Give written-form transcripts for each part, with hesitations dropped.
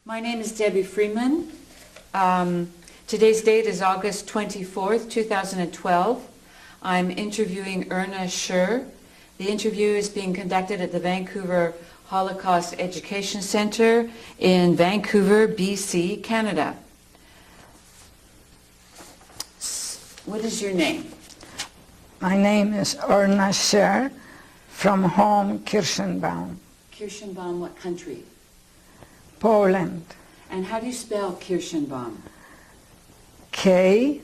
My name is Debbie Freeman. Today's date is August 24th, 2012. I'm interviewing Erna Scher. The interview is being conducted at the Vancouver Holocaust Education Centre in Vancouver, BC, Canada. What is your name? My name is Erna Scher, from home Kirschenbaum. Kirschenbaum, what country? Poland. And how do you spell Kirschenbaum? Kirszbam.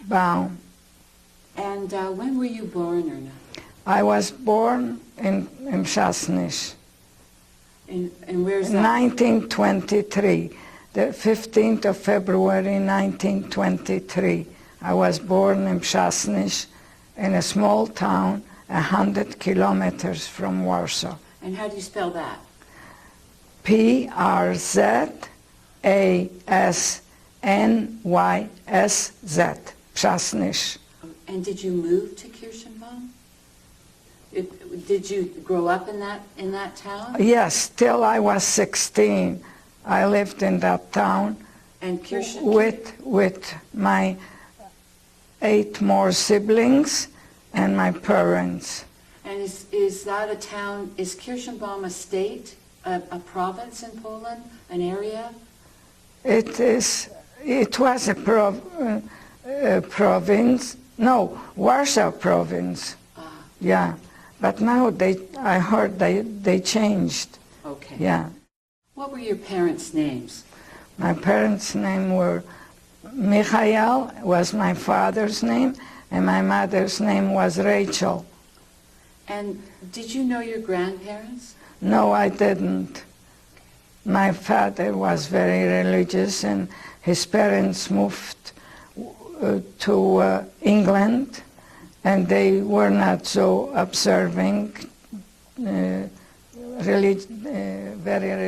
Baum. And when were you born, Erna? I was born in Mszasnysz. And where's that? 1923, the 15th of February 1923. I was born in Mszasnysz, in a small town 100 kilometers from Warsaw. And how do you spell that? P-R-Z-A-S-N-Y-S-Z, Mszasnysz. And did you move to Kirschenbaum? Did you grow up in that town? Yes, till I was 16. I lived in that town And with my 8 more siblings and my parents. And is that a town, is Kirschenbaum a state, a province in Poland, an area? It was a province, no, Warsaw province, yeah. But now I heard they changed. Okay. Yeah. What were your parents' names? My parents' name were Michael, was my father's name, and my mother's name was Rachel. And did you know your grandparents? No, I didn't. My father was very religious, and his parents moved to England, and they were not so observing, very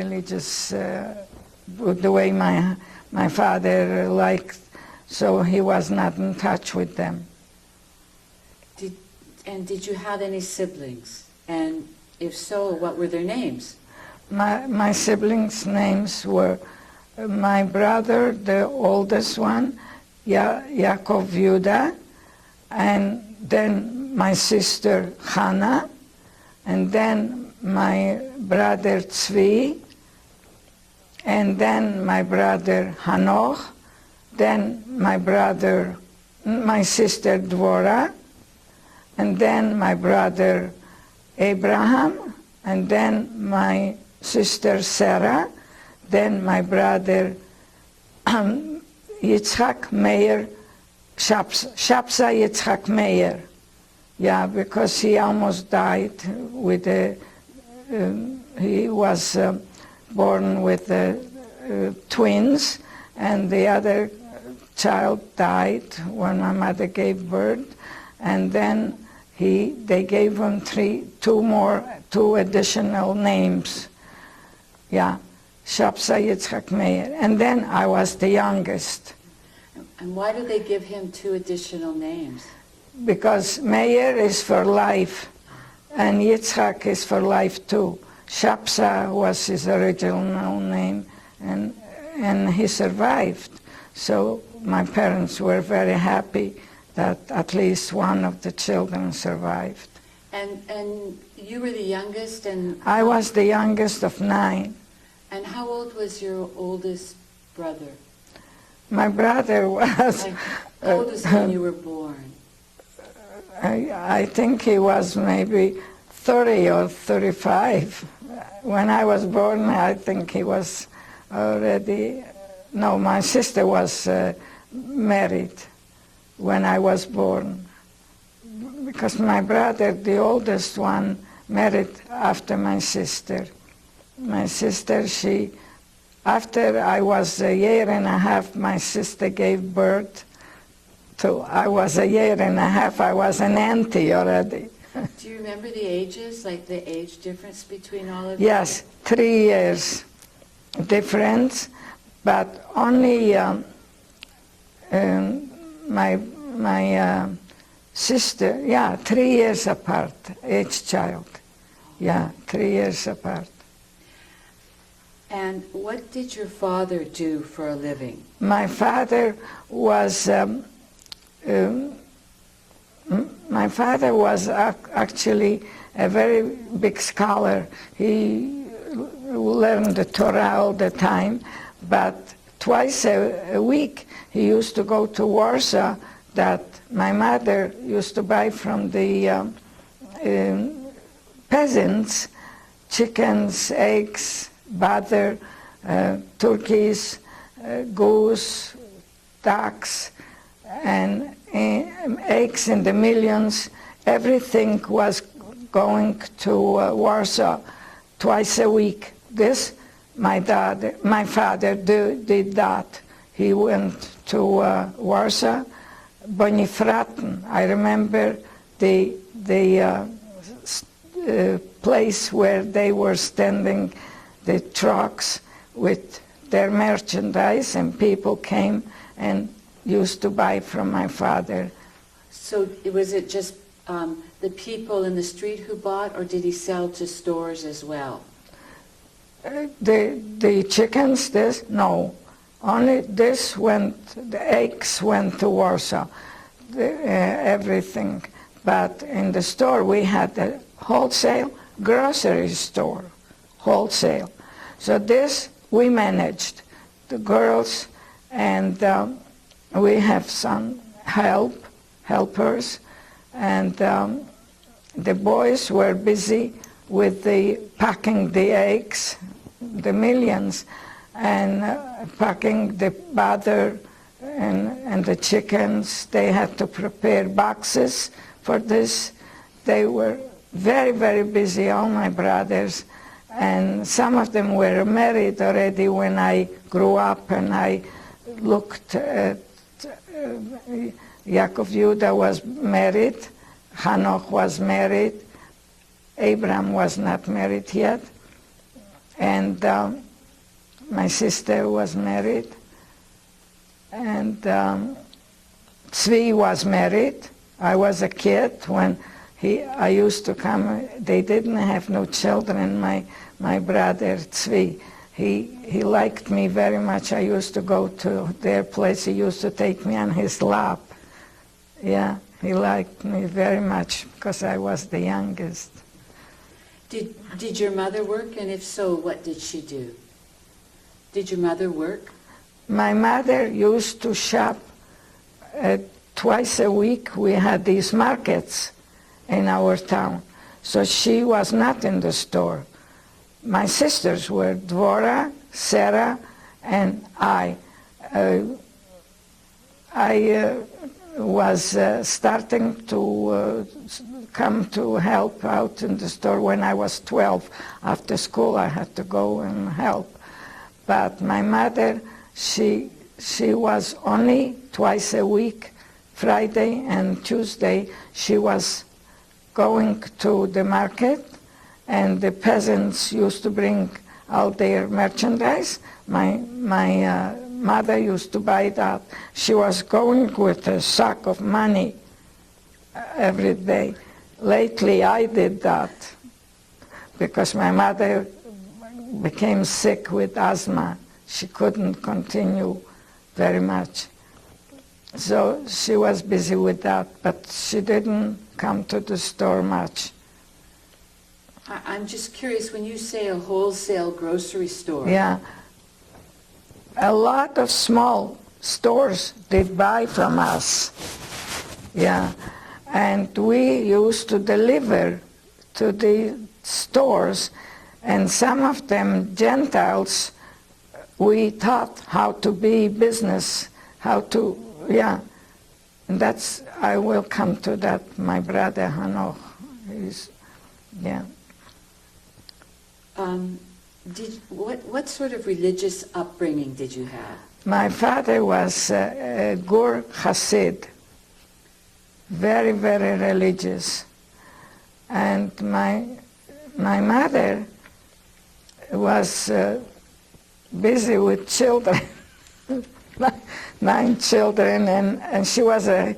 religious, the way my father liked, so he was not in touch with them. Did you have any siblings? And if so, what were their names? My siblings' names were my brother, the oldest one, Yaakov Yehudah, and then my sister Hannah, and then my brother Tzvi, and then my brother Hanoch, then my sister Dvora, and then my brother Abraham, and then my sister Sarah, then my brother Yitzhak Meir, Shapsa Yitzhak Meir. Yeah, because he almost died with he was born with twins, and the other child died when my mother gave birth, and then they gave him two additional names. Yeah, Shapsa Yitzhak Meir. And then I was the youngest. And why did they give him 2 additional names? Because Meir is for life, and Yitzhak is for life too. Shapsa was his original name, and he survived. So my parents were very happy that at least one of the children survived. And you were the youngest, and I was the youngest of 9. And how old was your oldest brother? My brother was... How old was he when you were born? I think he was maybe 30 or 35. When I was born, I think he was already... No, my sister was married when I was born, because my brother, the oldest one, married after my sister. My sister, after I was a year and a half, my sister gave birth to, I was a year and a half, I was an auntie already. Do you remember the ages, like the age difference between all of you? Yes, 3 years difference, but only my sister, 3 years apart, each child. 3 years apart. And what did your father do for a living? My father was actually a very big scholar. He learned the Torah all the time, but twice a week he used to go to Warsaw that my mother used to buy from the peasants chickens, eggs, butter, turkeys, goose, ducks, and eggs in the millions. Everything was going to Warsaw twice a week. This, my father did that. He went to Warsaw, Bonifraten. I remember the place where they were standing, the trucks with their merchandise, and people came and used to buy from my father. So was it just the people in the street who bought, or did he sell to stores as well? The chickens, no. Only this went, the eggs went to Warsaw, everything. But in the store we had a wholesale grocery store, wholesale. So this we managed, the girls, and we have some helpers, and the boys were busy with packing the eggs, the millions, and packing the butter and the chickens. They had to prepare boxes for this. They were very, very busy, all my brothers, and some of them were married already when I grew up, and I looked at Yaakov Yehudah was married, Hanoch was married, Abraham was not married yet, and my sister was married, and Tzvi was married. I was a kid when I used to come. They didn't have no children. My brother Tzvi, he liked me very much. I used to go to their place. He used to take me on his lap. Yeah, he liked me very much because I was the youngest. Did your mother work, and if so, what did she do? Did your mother work? My mother used to shop twice a week. We had these markets in our town, so she was not in the store. My sisters were Dvora, Sarah, and I. I was starting to come to help out in the store when I was 12. After school I had to go and help. But my mother, she was only twice a week, Friday and Tuesday. She was going to the market, and the peasants used to bring all their merchandise. My mother used to buy that. She was going with a sack of money every day. Lately I did that because my mother became sick with asthma. She couldn't continue very much. So she was busy with that, but she didn't come to the store much. I'm just curious, when you say a wholesale grocery store. Yeah. A lot of small stores did buy from us. Yeah. And we used to deliver to the stores, and some of them Gentiles, we taught how to be business, how to, yeah. And that's, I will come to that, my brother Hanoch is, yeah. What sort of religious upbringing did you have? My father was a Gur Hasid, very, very religious. And my mother was busy with children, 9 children, and she was a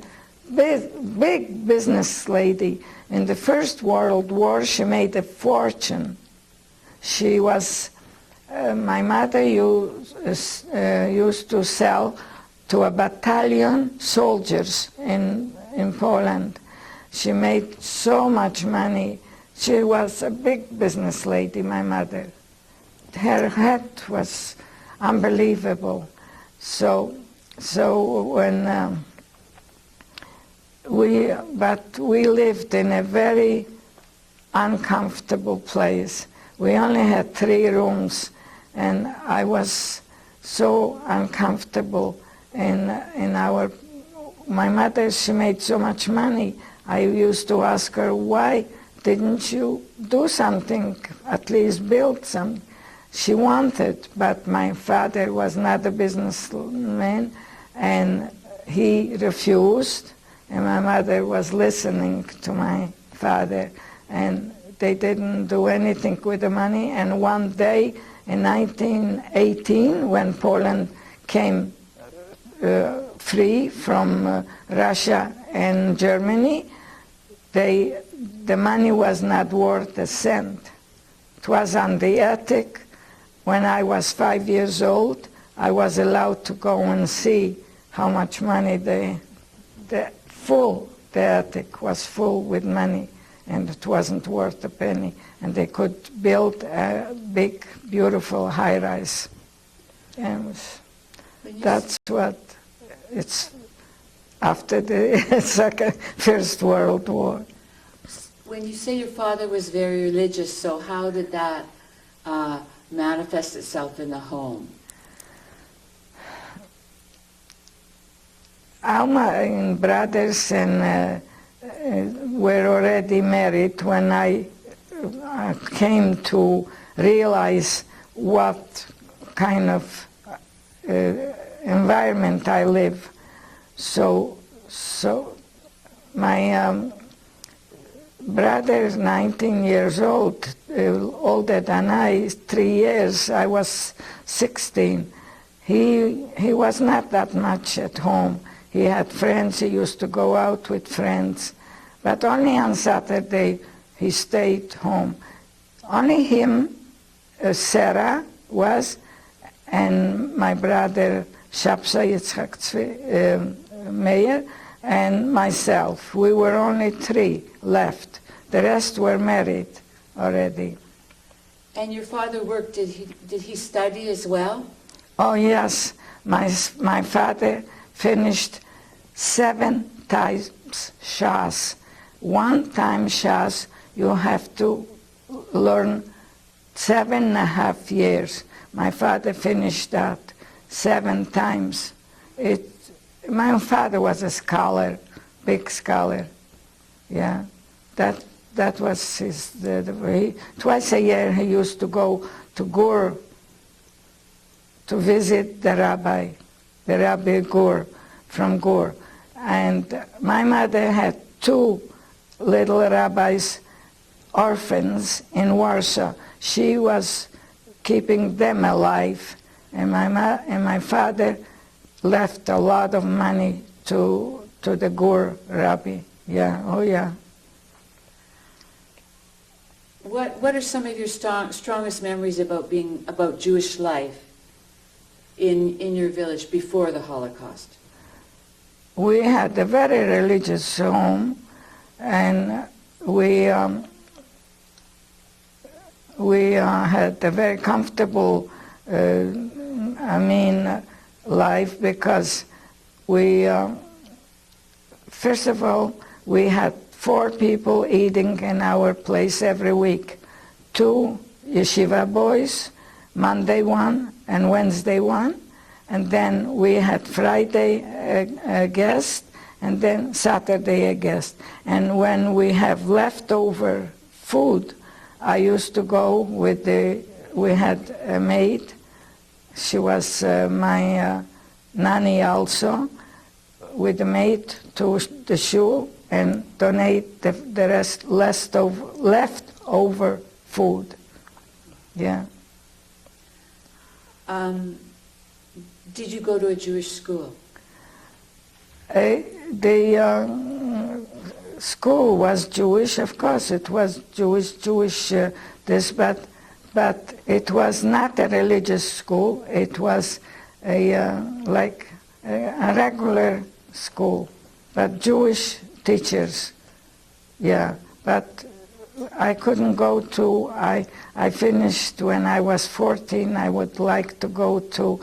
big business lady. In the First World War, she made a fortune. She was, my mother used to sell to a battalion soldiers in Poland. She made so much money. She was a big business lady, my mother. Her head was unbelievable. So when we lived in a very uncomfortable place. We only had 3 rooms, and I was so uncomfortable my mother, she made so much money. I used to ask her, why didn't you do something, at least build some? She wanted, but my father was not a businessman, and he refused, and my mother was listening to my father, and they didn't do anything with the money. And one day in 1918, when Poland came free from Russia and Germany, the money was not worth a cent. It was on the attic. When I was 5 years old, I was allowed to go and see how much money the attic was full with money, and it wasn't worth a penny. And they could build a big, beautiful high-rise. And that's what it's after the First World War. When you say your father was very religious, so how did that manifest itself in the home? All my brothers were already married when I came to realize what kind of environment I live. So my brother is 19 years old, older than I, 3 years. I was 16. He was not that much at home. He had friends. He used to go out with friends, but only on Saturday he stayed home. Only him, Sarah was, and my brother Shapsa Yitzhak Meir, and myself. We were only 3 left. The rest were married already. And your father worked. Did he study as well? Oh yes, my father finished 7 times Shas. 1 time Shas, you have to learn 7.5 years. My father finished that 7 times. My father was a scholar, big scholar. Yeah, that was his. Twice a year he used to go to Gur to visit the Rabbi Gur from Gur. And my mother had 2 little rabbis, orphans in Warsaw. She was keeping them alive, and my father left a lot of money to the Gur Rabbi. Yeah, oh yeah. What are some of your strongest memories about Jewish life in your village before the Holocaust? We had a very religious home, and we had a very comfortable, life, because first of all, we had 4 people eating in our place every week. 2 yeshiva boys, Monday 1 and Wednesday 1, and then we had Friday a guest, and then Saturday a guest. And when we have leftover food, I used to go with we had a maid. She was my nanny also, with the maid to the shul and donate the rest leftover food. Yeah. Did you go to a Jewish school? the school was Jewish, of course it was Jewish this, but it was not a religious school. It was like a regular school, but Jewish teachers, yeah. But I couldn't go to, I finished when I was 14. I would like to go to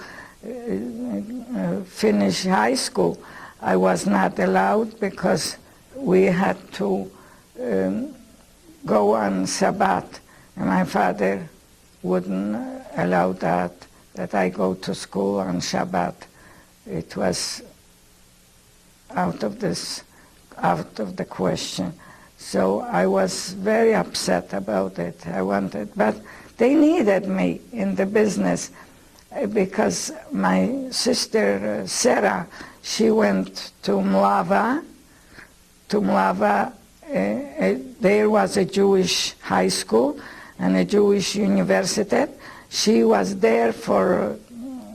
finish high school. I was not allowed because we had to go on Shabbat, and my father wouldn't allow that I go to school on Shabbat. It was out of the question. So I was very upset about it. But they needed me in the business because my sister Sarah, she went to Mlava. There was a Jewish high school and a Jewish university. She was there for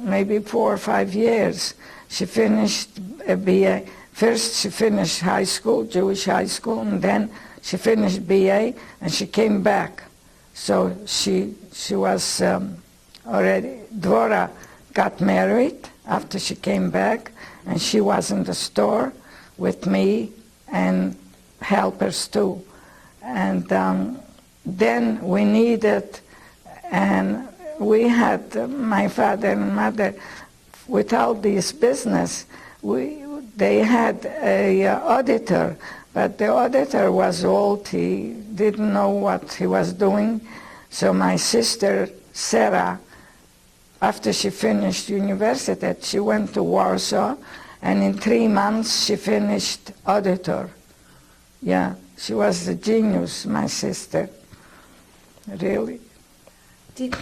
maybe 4 or 5 years. She finished a BA. First she finished high school, Jewish high school, and then she finished BA, and she came back. So she was already, Dvora got married after she came back, and she was in the store with me and helpers too. And then we needed, and we had, my father and mother, with all this business, they had a auditor, but the auditor was old. He didn't know what he was doing. So my sister Sarah, after she finished university, she went to Warsaw, and in 3 months she finished auditor. Yeah, she was a genius, my sister, really. Did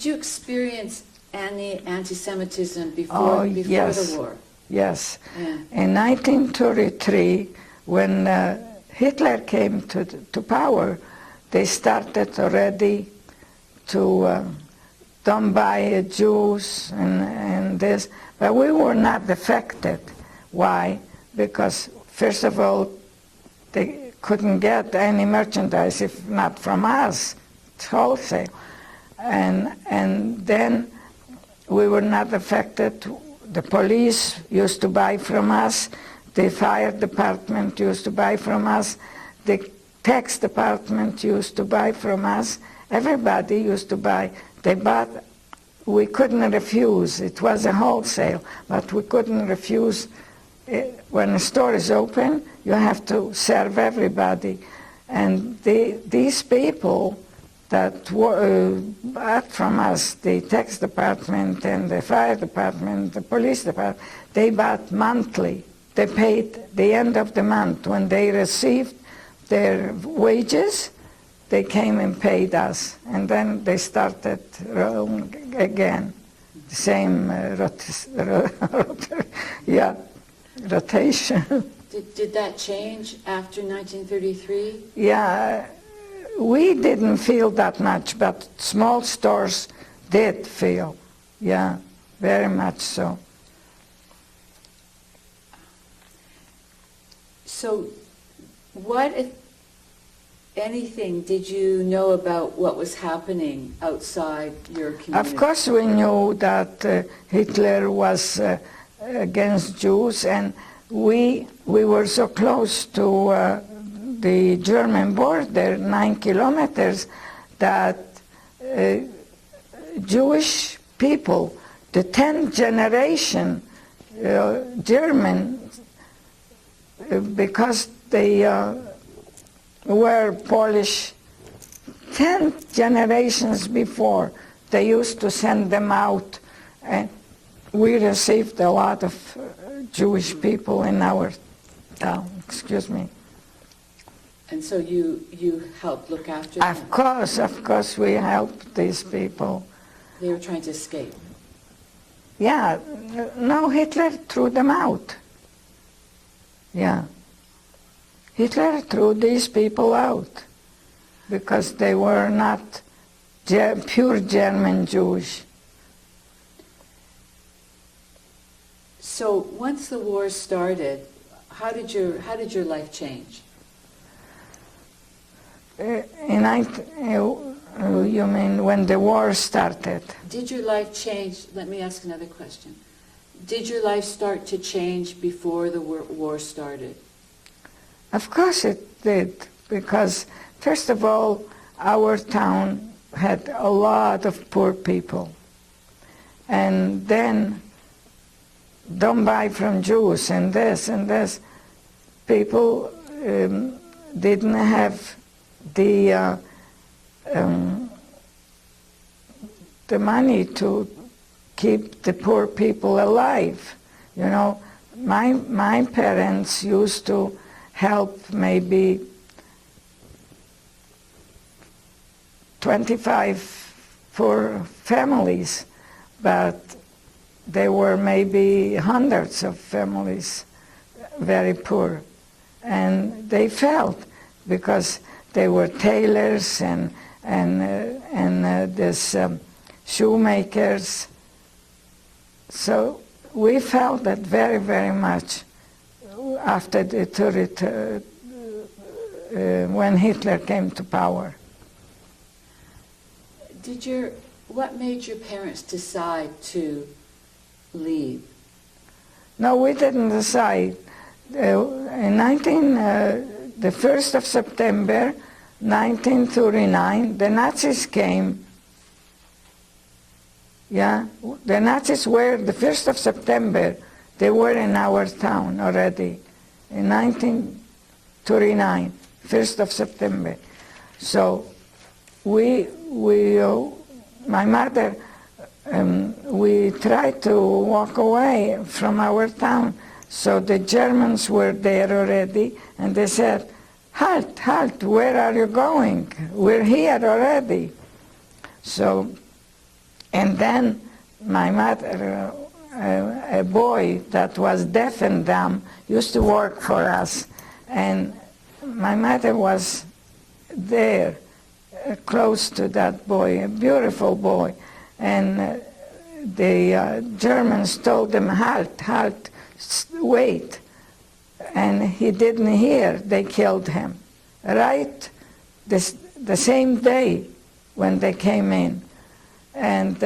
you experience any anti-Semitism before yes. the war? Yes. Yeah. In 1933, when Hitler came to power, they started already to don't buy Jews and this, but we were not affected. Why? Because first of all, they couldn't get any merchandise if not from us. It's wholesale. And then we were not affected. The police used to buy from us. The fire department used to buy from us. The tax department used to buy from us. Everybody used to buy. They bought. We couldn't refuse. It was a wholesale, but we couldn't refuse. When a store is open, you have to serve everybody. And these people that bought from us, the tax department and the fire department, the police department, they bought monthly. They paid the end of the month. When they received their wages, they came and paid us. And then they started again, the same rotation. Did that change after 1933? Yeah. We didn't feel that much, but small stores did feel, yeah, very much so. So what, if anything, did you know about what was happening outside your community? Of course we knew that Hitler was against Jews, and we were so close to the German border, 9 kilometers, that Jewish people, the 10th generation German, because they were Polish 10 generations before, they used to send them out, and we received a lot of Jewish people in our town, excuse me. And so you helped look after them? Of course we helped these people. They were trying to escape? Yeah, no, Hitler threw them out. Yeah. Hitler threw these people out because they were not pure German Jewish. So once the war started, how did your life change? You mean when the war started? Did your life change? Let me ask another question. Did your life start to change before the war started? Of course it did, because first of all, our town had a lot of poor people. And then, don't buy from Jews and this, people didn't have the money to keep the poor people alive. You know, my parents used to help maybe 25 poor families, but there were maybe hundreds of families very poor. And they felt, because they were tailors and this shoemakers. So we felt that very, very much after the when Hitler came to power. What made your parents decide to leave? No, we didn't decide. The 1st of September 1939, the Nazis came. Yeah, the Nazis were the 1st of September. They were in our town already in 1939, 1st of September. So my mother, we tried to walk away from our town. So the Germans were there already, and they said, "Halt, halt, where are you going? We're here already." So, and then my mother, a boy that was deaf and dumb, used to work for us, and my mother was there, close to that boy, a beautiful boy, and the Germans told him, "Halt, halt, wait," and he didn't hear. They killed him right the same day when they came in. And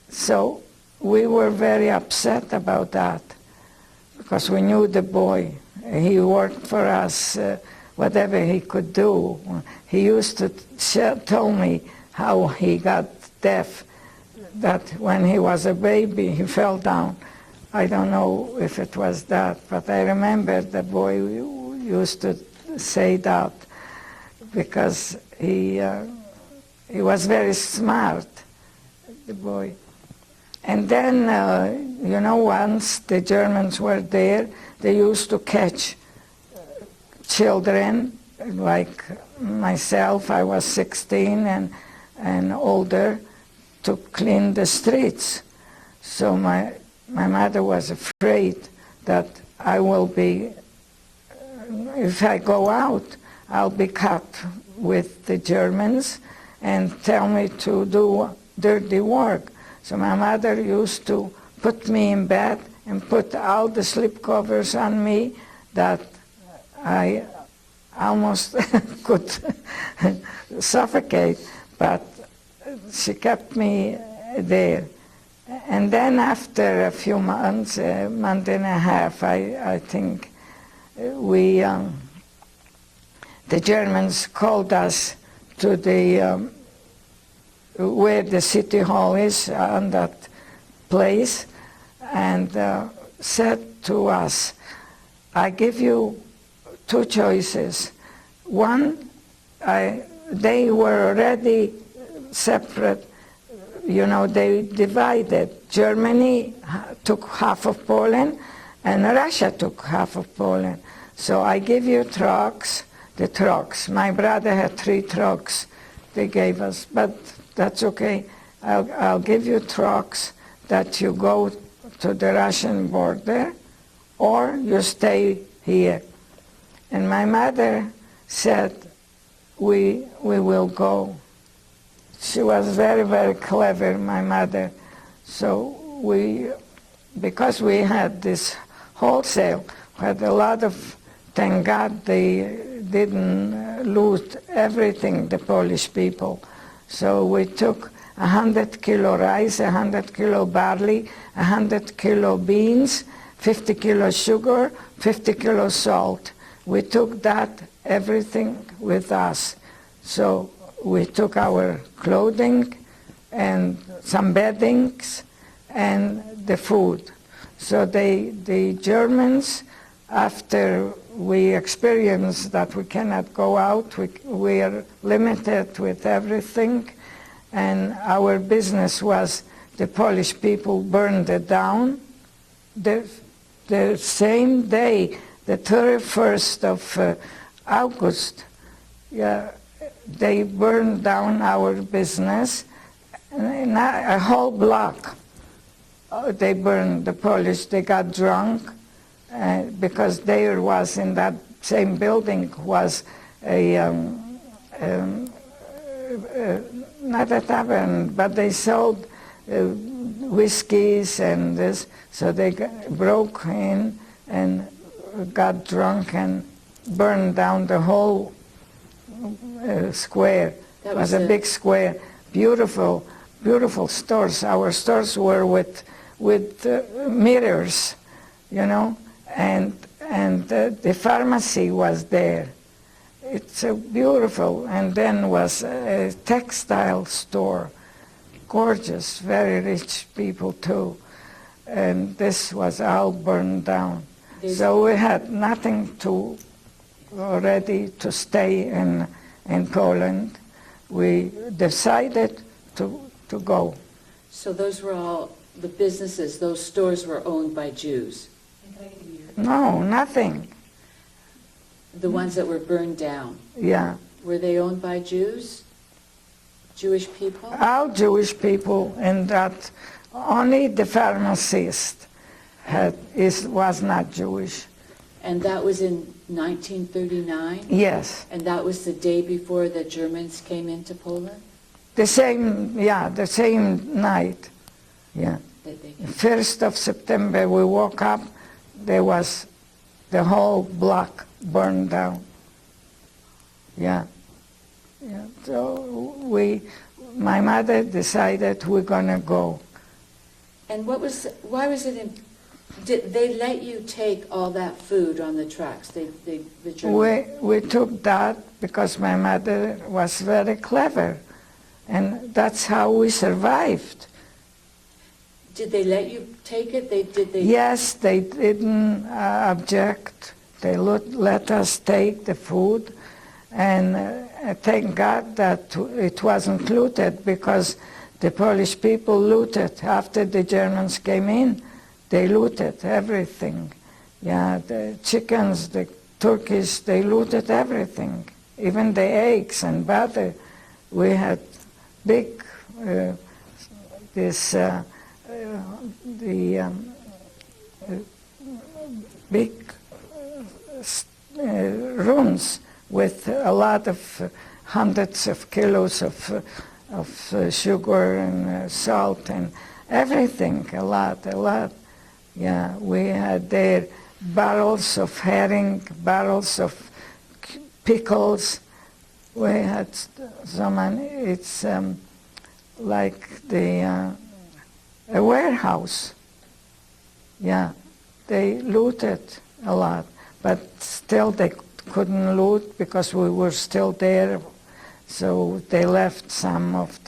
so we were very upset about that, because we knew the boy. He worked for us whatever he could do. He used to tell me how he got deaf, that when he was a baby he fell down. I don't know if it was that, but I remember the boy used to say that, because he was very smart, the boy. And then, once the Germans were there, they used to catch children, like myself, I was 16 and older, to clean the streets. So my mother was afraid that I will be, if I go out, I'll be caught with the Germans and tell me to do dirty work. So my mother used to put me in bed and put all the slip covers on me that I almost could suffocate, but she kept me there. And then after a few months, a month and a half, I think, the Germans called us to the where the city hall is, on that place, and said to us, "I give you two choices. One, they were already separate. They divided. Germany took half of Poland, and Russia took half of Poland. So I give you trucks, the trucks. My brother had 3 trucks they gave us, but that's okay. I'll give you trucks that you go to the Russian border, or you stay here." And my mother said, we will go. She was very, very clever, my mother. So because we had this wholesale. Had a lot of, thank God they didn't lose everything, the Polish people. So we took 100 kilo rice, 100 kilo barley, 100 kilo beans, 50 kilo sugar, 50 kilo salt. We took that, everything with us. So we took our clothing and some beddings and the food. So the Germans, after we experienced that we cannot go out, we are limited with everything, and our business was the Polish people burned it down. The same day, the 31st of August, they burned down our business, a whole block. They burned, the Polish, they got drunk, because there was in that same building was not a tavern, but they sold whiskeys and this, so they broke in and got drunk and burned down the whole square. It was a big square, beautiful, beautiful stores. Our stores were with mirrors, you know, and the pharmacy was there. It's beautiful. And then was a textile store, gorgeous, very rich people too. And this was all burned down. So we had nothing to already to stay in Poland. We decided to go. So those were all the businesses, those stores were owned by Jews? No, nothing. The ones that were burned down? Yeah. Were they owned by Jews? Jewish people? All Jewish people, and that only the pharmacist was not Jewish. And that was in 1939? Yes. And that was the day before the Germans came into Poland? The same night. Yeah. 1st of September we woke up, there was the whole block burned down. Yeah. Yeah. So my mother decided we're gonna go. And why was it did they let you take all that food on the trucks? The Germans? We took that because my mother was very clever, and that's how we survived. Did they let you take it? Yes, they didn't object. They let us take the food, and thank God that it wasn't looted, because the Polish people looted after the Germans came in. They looted everything. Yeah, the chickens, the turkeys, they looted everything, even the eggs and butter. We had big big rooms with a lot of hundreds of kilos of sugar and salt and everything, a lot. Yeah, we had there barrels of herring, barrels of pickles. We had so many. It's like a warehouse. Yeah, they looted a lot, but still they couldn't loot because we were still there. So they left some of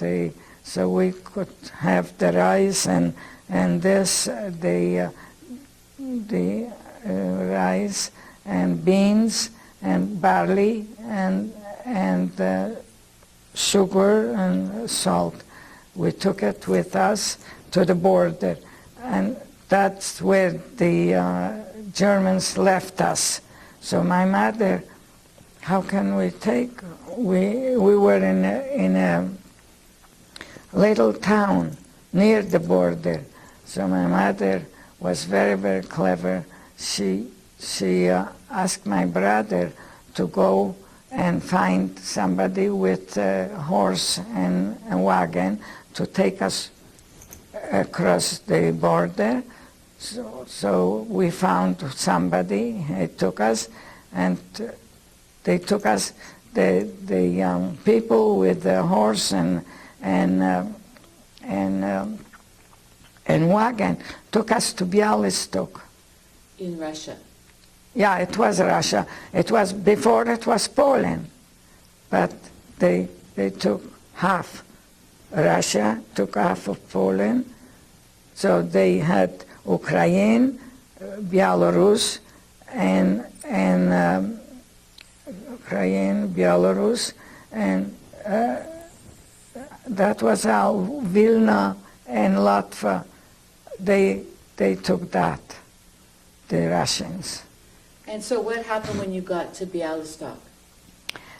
so we could have the rice and this, the rice and beans and barley and sugar and salt. We took it with us to the border, and that's where the Germans left us. So my mother, how can we take? We were in a little town near the border. So my mother was very, very clever. She asked my brother to go and find somebody with a horse and a wagon to take us across the border So we found somebody. He took us, and they took us. The people with the horse and wagon took us to Bialystok. In Russia. Yeah, it was Russia. It was before it was Poland, but they took half. Russia took half of Poland, so they had Ukraine, Belarus, and Ukraine, Belarus, and that was how Vilna and Latvia. They took that, the Russians. And so what happened when you got to Bialystok?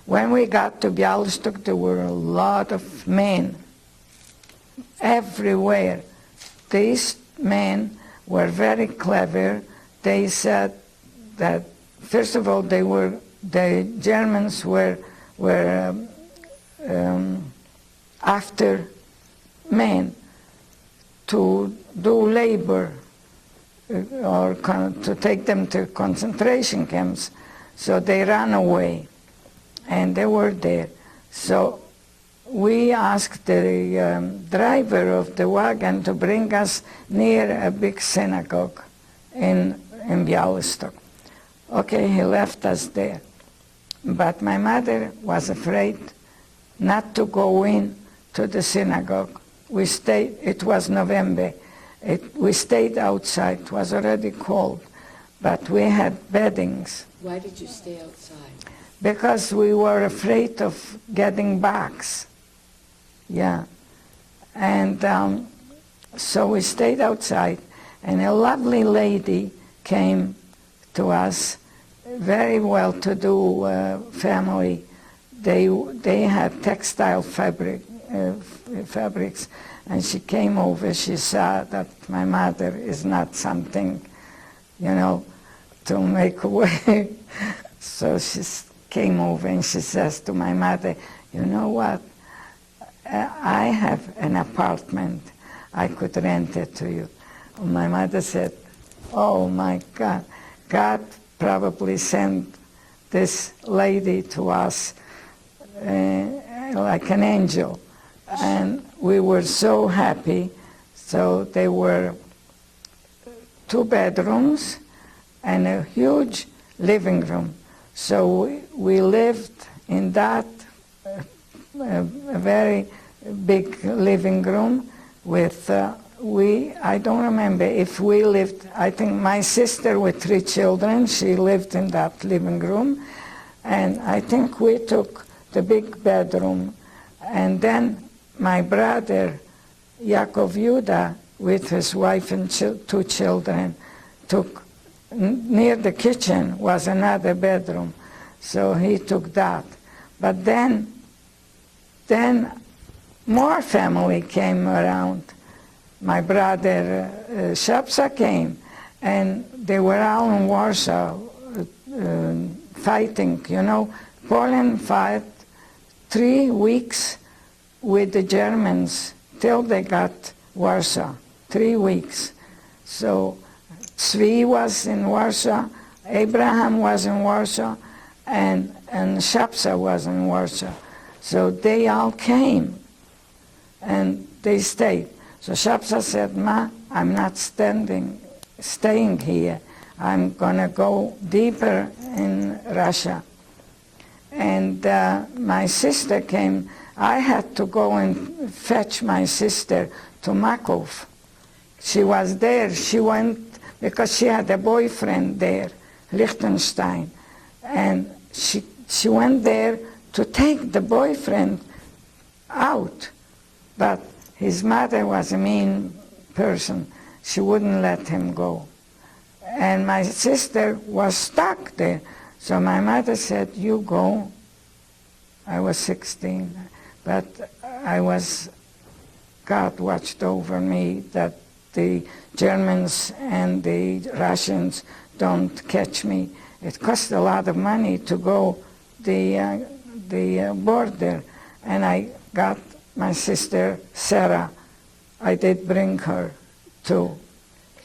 When we got to Bialystok, there were a lot of men everywhere. These men were very clever. They said that, first of all, the Germans were after men to do labor or to take them to concentration camps. So they ran away, and they were there. So we asked the driver of the wagon to bring us near a big synagogue in Bialystok. Okay, he left us there. But my mother was afraid not to go in to the synagogue. We stayed, it was November. We stayed outside. It was already cold, but we had beddings. Why did you stay outside? Because we were afraid of getting bugs. Yeah. And so we stayed outside, and a lovely lady came to us, very well-to-do family. They had textile fabrics, and she came over. She saw that my mother is not something, to make away. So she came over and she says to my mother, "You know what? I have an apartment. I could rent it to you." And my mother said, "Oh my God, God probably sent this lady to us like an angel." And we were so happy. So there were 2 bedrooms and a huge living room. So we lived in that a very big living room with, I don't remember if we lived, I think my sister with 3 children, she lived in that living room. And I think we took the big bedroom. And then my brother, Yaakov Yehudah, with his wife and 2 children, took, near the kitchen was another bedroom. So he took that. But then more family came around. My brother Shapsa came, and they were all in Warsaw fighting, Poland fought 3 weeks with the Germans till they got Warsaw, 3 weeks. So Tzvi was in Warsaw, Abraham was in Warsaw, and Shapsa was in Warsaw. So they all came, and they stayed. So Shapsa said, "Ma, I'm not staying here. I'm going to go deeper in Russia." And my sister came. I had to go and fetch my sister to Makov. She was there. She went because she had a boyfriend there, Liechtenstein. And she went there to take the boyfriend out. But his mother was a mean person. She wouldn't let him go. And my sister was stuck there. So my mother said, "You go." I was 16. But God watched over me that the Germans and the Russians don't catch me. It cost a lot of money to go the border. And I got my sister Sarah. I did bring her too.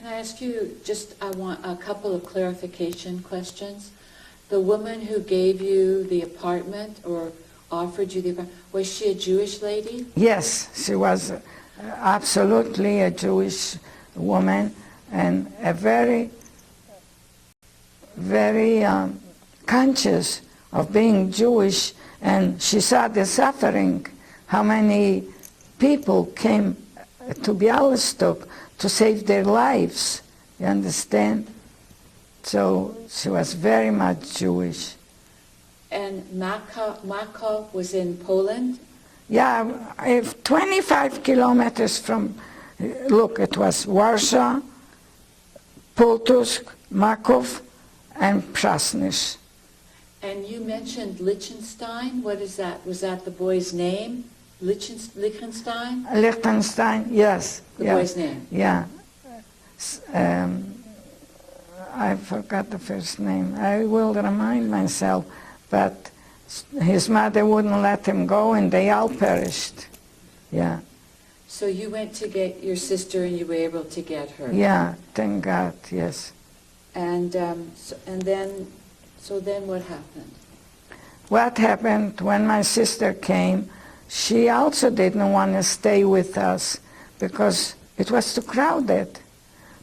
Can I ask you I want a couple of clarification questions. The woman who gave you the apartment or offered you the apartment, was she a Jewish lady? Yes, she was absolutely a Jewish woman and a very, very conscious of being Jewish, and she saw the suffering, how many people came to Bialystok to save their lives, you understand? So she was very much Jewish. And Mako was in Poland? Yeah, 25 kilometers from, look, it was Warsaw, Pultusk, Makov, and Prasnysh. And you mentioned Liechtenstein. What is that? Was that the boy's name? Liechtenstein? Liechtenstein, yes. The boy's name? Yeah. I forgot the first name. I will remind myself, but his mother wouldn't let him go, and they all perished. Yeah. So you went to get your sister, and you were able to get her. Yeah, thank God. Yes. And then what happened? What happened when my sister came? She also didn't want to stay with us because it was too crowded.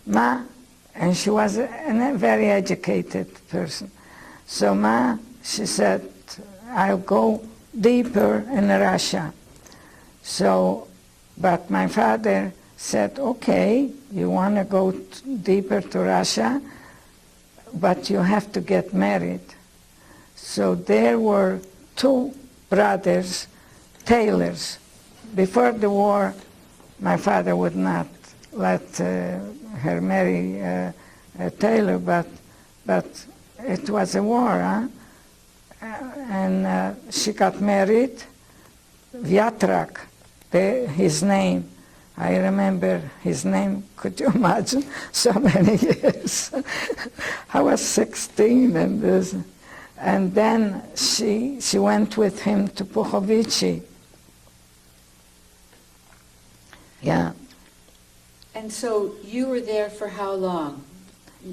And she was a very educated person. So she said, I'll go deeper in Russia. So, but my father said, okay, you want to go deeper to Russia, but you have to get married. So there were two brothers, tailors. Before the war, my father would not let her marry a tailor, but it was a war, huh? And she got married. Vyatrak, his name, I remember his name, could you imagine? So many years. I was 16 and then she went with him to Puchovichi. Yeah. And so you were there for how long?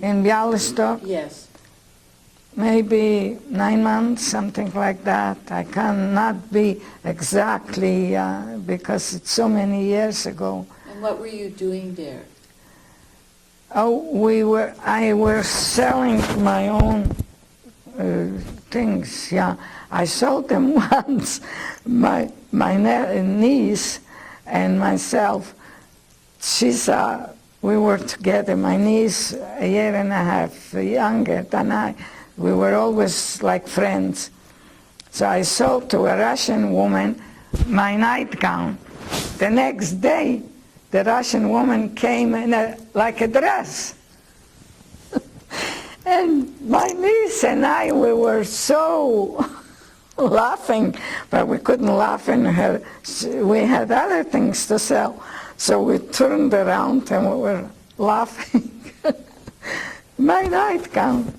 In Bialystok? Yes. Maybe 9 months, something like that. I cannot be exactly because it's so many years ago. And what were you doing there? Oh, I was selling my own things. Yeah, I sold them once. My niece and myself. We were together. My niece, a year and a half younger than I. We were always like friends. So I sold to a Russian woman my nightgown. The next day, the Russian woman came in like a dress. And my niece and I, we were so laughing, but we couldn't laugh in her. We had other things to sell. So we turned around and we were laughing. My nightgown.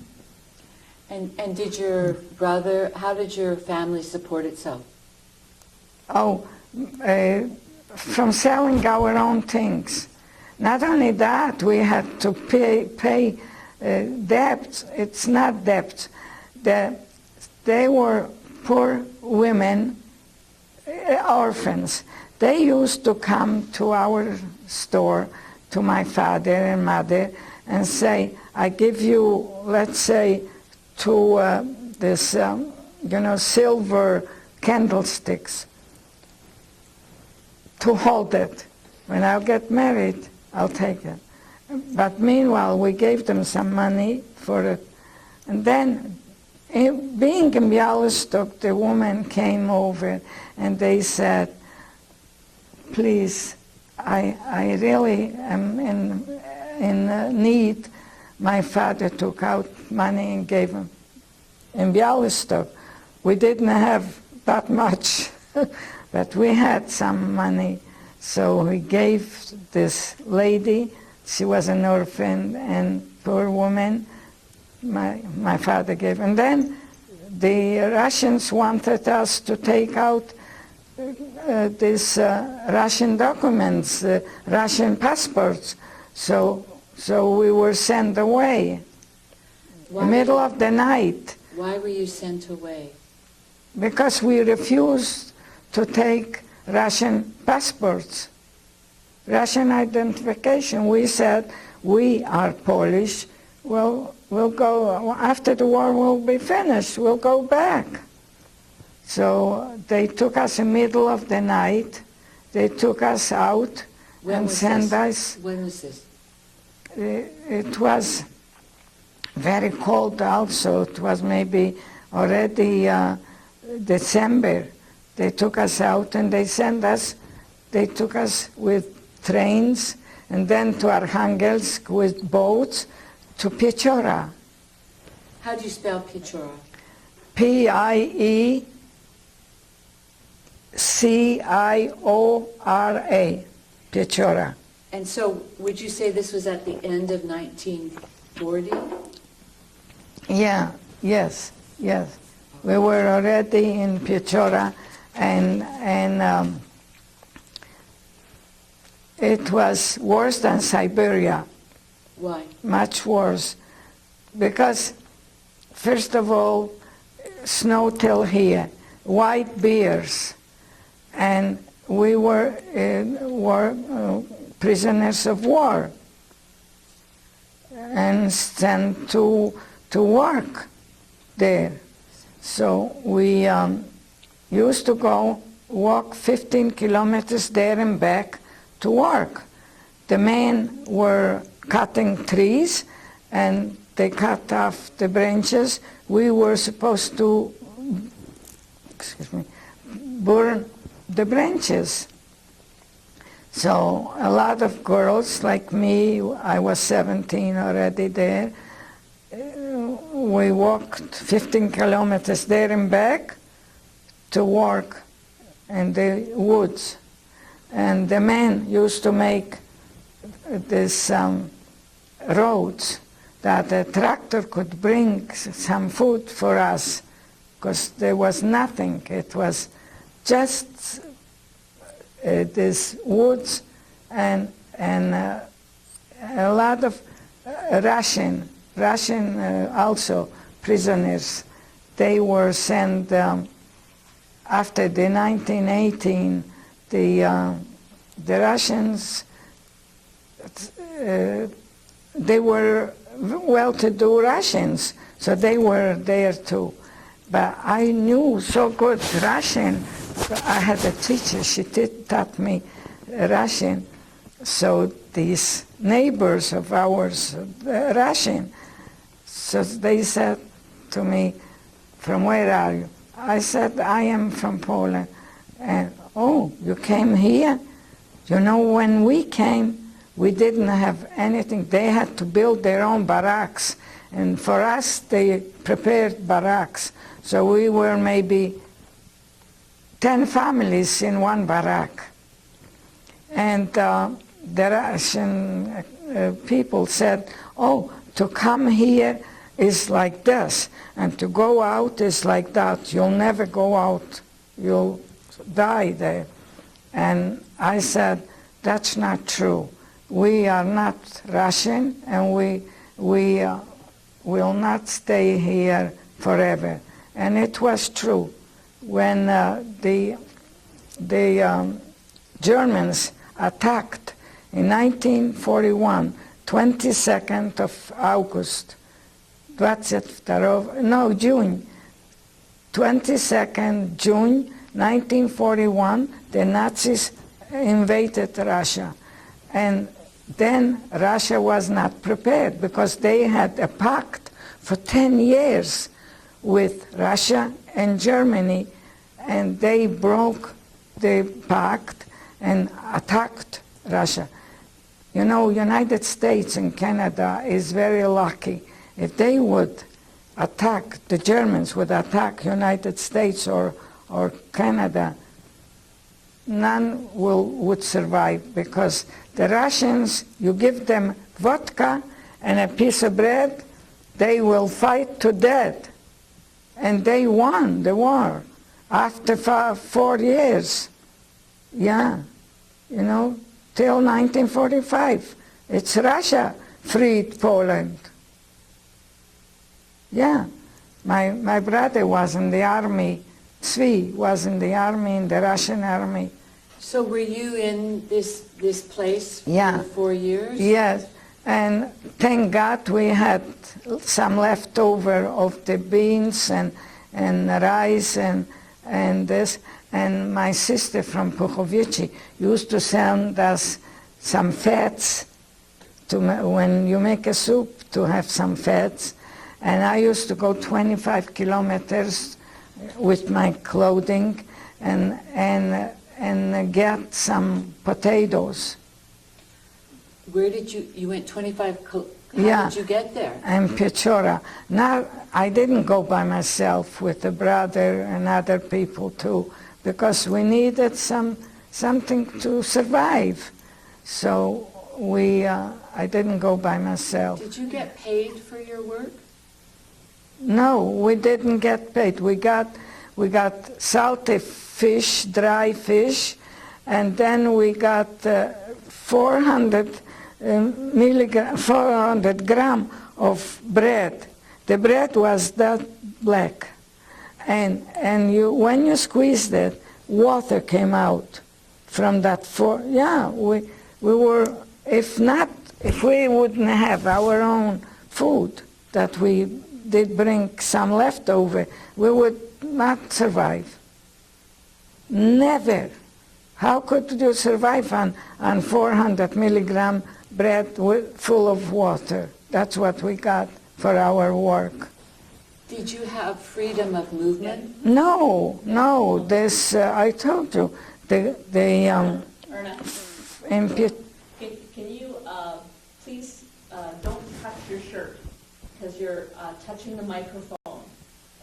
And did how did your family support itself? Oh, from selling our own things. Not only that, we had to pay debt. It's not debt. They were poor women, orphans. They used to come to our store, to my father and mother, and say, I give you, let's say, this, silver candlesticks to hold it. When I'll get married, I'll take it. But meanwhile, we gave them some money for it. And then, being in Bialystok, the woman came over and they said, please, I really am in need. My father took out money and gave him. In Bialystok, we didn't have that much, but we had some money. So we gave this lady, she was an orphan and poor woman, my father gave. And then the Russians wanted us to take out these Russian documents, Russian passports. So So we were sent away. Why In the middle of the night. Why were you sent away? Because we refused to take Russian passports, Russian identification. We said, we are Polish, we'll go, after the war will be finished, we'll go back. So they took us in the middle of the night, they took us out and sent us. When was this? It was very cold also, it was maybe already December. They took us out and they took us with trains and then to Arkhangelsk with boats to Pechora. How do you spell Pechora? Pieciora, Pechora. And so would you say this was at the end of 1940? Yeah, yes. We were already in Pechora, and it was worse than Siberia. Why? Much worse. Because, first of all, snow till here, white bears, and we were prisoners of war and sent to work there. So we used to go walk 15 kilometers there and back to work. The men were cutting trees and they cut off the branches. We were supposed to burn the branches. So a lot of girls like me, I was 17 already there, we walked 15 kilometers there and back to work in the woods. And the men used to make these roads that a tractor could bring some food for us, because there was nothing. It was just these woods and a lot of Russian also prisoners. They were sent after the 1918. The Russians, they were well-to-do Russians, so they were there too. But I knew so good Russian. I had a teacher, she taught me Russian. So these neighbors of ours, Russian, so they said to me, "From where are you?" I said, "I am from Poland." And, "Oh, you came here?" You know, when we came, we didn't have anything. They had to build their own barracks. And for us, they prepared barracks. So we were maybe 10 families in one barrack. And the Russian people said, "Oh, to come here is like this, and to go out is like that. You'll never go out. You'll die there." And I said, "That's not true. We are not Russian, and we will not stay here forever." And it was true. When the Germans attacked in 1941, 22nd of August, June, 22nd June 1941, the Nazis invaded Russia. And then Russia was not prepared because they had a pact for 10 years with Russia and Germany, and they broke the pact and attacked Russia. You know, United States and Canada is very lucky. If they would attack, the Germans would attack United States or Canada, none would survive, because the Russians, you give them vodka and a piece of bread, they will fight to death. And they won the war after 4 years. Yeah, you know, till 1945. It's Russia freed Poland. Yeah, my brother was in the army. Zvi was in the army, in the Russian army. So were you in this place Yeah. for 4 years? Yes, and thank God we had some leftover of the beans and rice and this. And my sister from Puchovice used to send us some fats when you make a soup, to have some fats. And I used to go 25 kilometers with my clothing and get some potatoes. Where did you went 25, how did you get there? In Pichora. Now, I didn't go by myself, with a brother and other people too, because we needed something to survive. So I didn't go by myself. Did you get paid for your work? No, we didn't get paid. We got salty fish, dry fish, and then we got 400 gram of bread. The bread was that black, and when you squeezed it, water came out from that. We were, if we wouldn't have our own food that we did bring some leftover, we would not survive. Never. How could you survive on 400 milligram bread full of water? That's what we got for our work. Did you have freedom of movement? No. This I told you. Erna, Can can you please don't touch your shirt, because you're touching the microphone,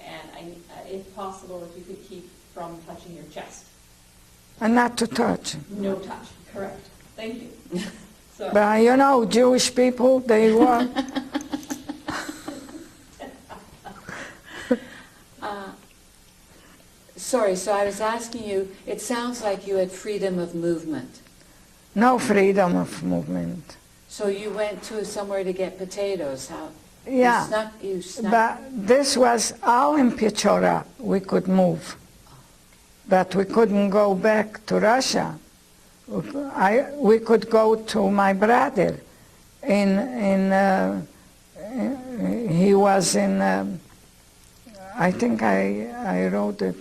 and if possible, if you could keep from touching your chest. and not to touch. No touch. Correct. Thank you. So, But you know, Jewish people, they want. Sorry, so I was asking you, it sounds like you had freedom of movement. No freedom of movement. So you went to somewhere to get potatoes. How? Yeah. You snuck. But this was all in Pichora. We could move. But we couldn't go back to Russia. We could go to my brother. He was in, I think I wrote it,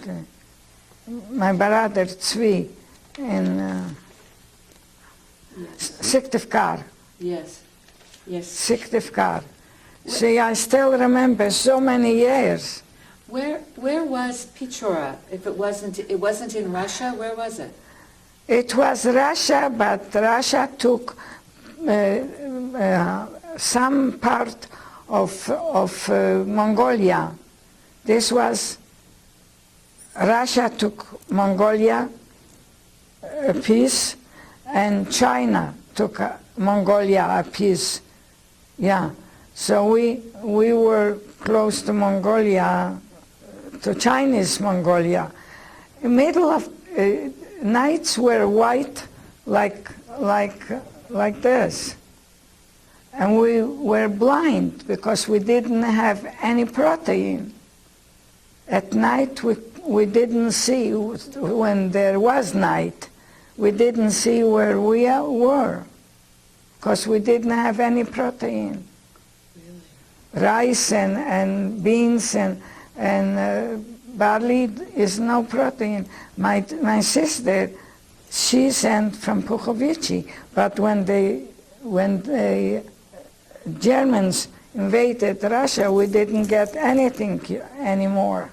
my brother Zvi in Syktyvkar. Yes. Syktyvkar. See, I still remember so many years. Where was Pichora? If it wasn't in Russia, where was it? It was Russia, but Russia took some part of Mongolia. This was, Russia took Mongolia a piece, and China took Mongolia a piece. Yeah, so we were close to Mongolia, to Chinese Mongolia. In the middle of nights were white like this. And we were blind because we didn't have any protein. At night we didn't see, when there was night, we didn't see where we were because we didn't have any protein. Really? Rice and beans and barley is no protein. My sister, she sent from Puchovice, but when the Germans invaded Russia, we didn't get anything anymore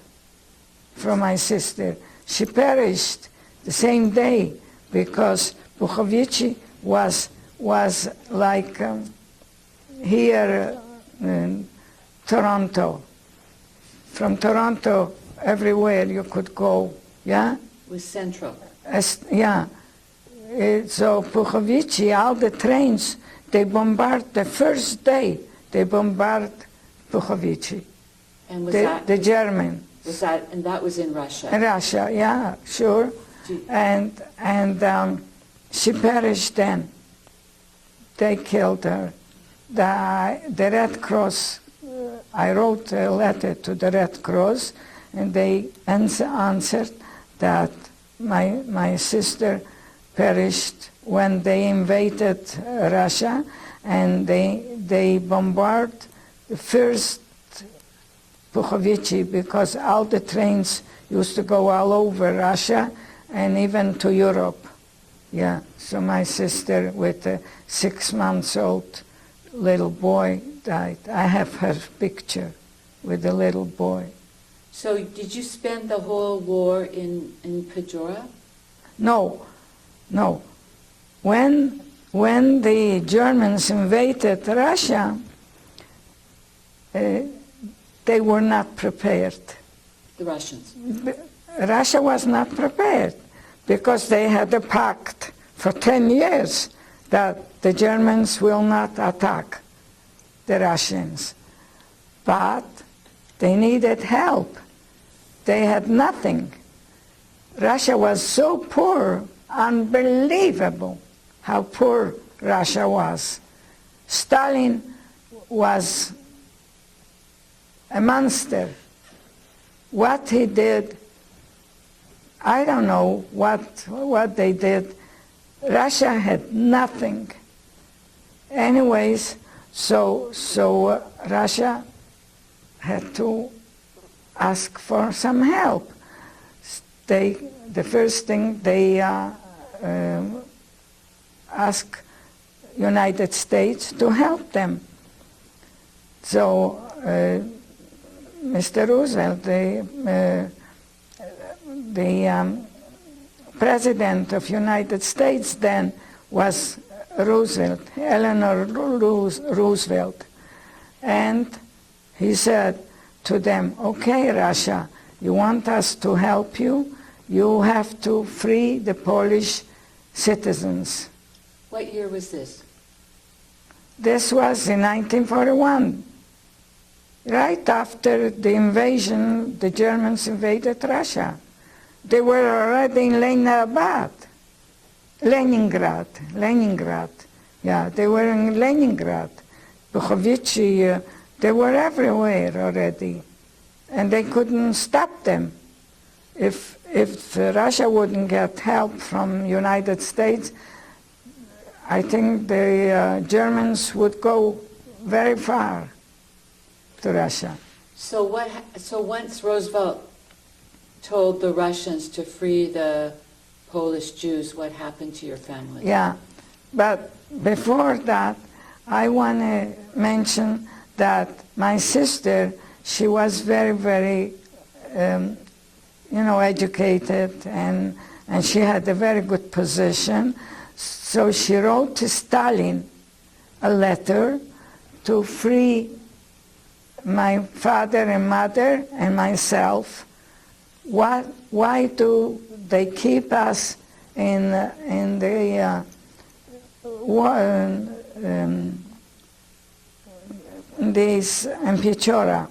from my sister. She perished the same day because Puchovice was like here in Toronto. From Toronto, everywhere you could go, yeah? Was central. Yeah. So Puchovice, all the trains, they bombard the first day. They bombard Puchovice. And was that the German? And that was in Russia. In Russia, yeah, sure. And she perished then. They killed her. the Red Cross, I wrote a letter to the Red Cross, and they answered that my sister perished when they invaded Russia, and they bombarded the first Puchovichi, because all the trains used to go all over Russia and even to Europe. Yeah, so my sister with a 6-month-old little boy died. I have her picture with the little boy. So did you spend the whole war in Pechora? No. When the Germans invaded Russia, they were not prepared. The Russians? Russia was not prepared because they had a pact for 10 years that the Germans will not attack the Russians. But they needed help. They had nothing. Russia was so poor, unbelievable how poor Russia was. Stalin was a monster. What he did, I don't know what they did. Russia had nothing. Anyways, so Russia had to ask for some help. The first thing they asked United States to help them. So Mr. Roosevelt, the president of United States then was Roosevelt, Eleanor Roosevelt. And he said to them, okay, Russia, you want us to help you? You have to free the Polish citizens. What year was this? This was in 1941. Right after the invasion, the Germans invaded Russia. They were already in Leningrad. Yeah, they were in Leningrad. Puchovichi, they were everywhere already. And they couldn't stop them. If Russia wouldn't get help from United States, I think the Germans would go very far to Russia. So once Roosevelt told the Russians to free the Polish Jews, what happened to your family? Yeah, but before that, I want to mention that my sister, she was very, very, educated, and she had a very good position. So she wrote to Stalin a letter to free my father and mother and myself. Why do they keep us in Pechora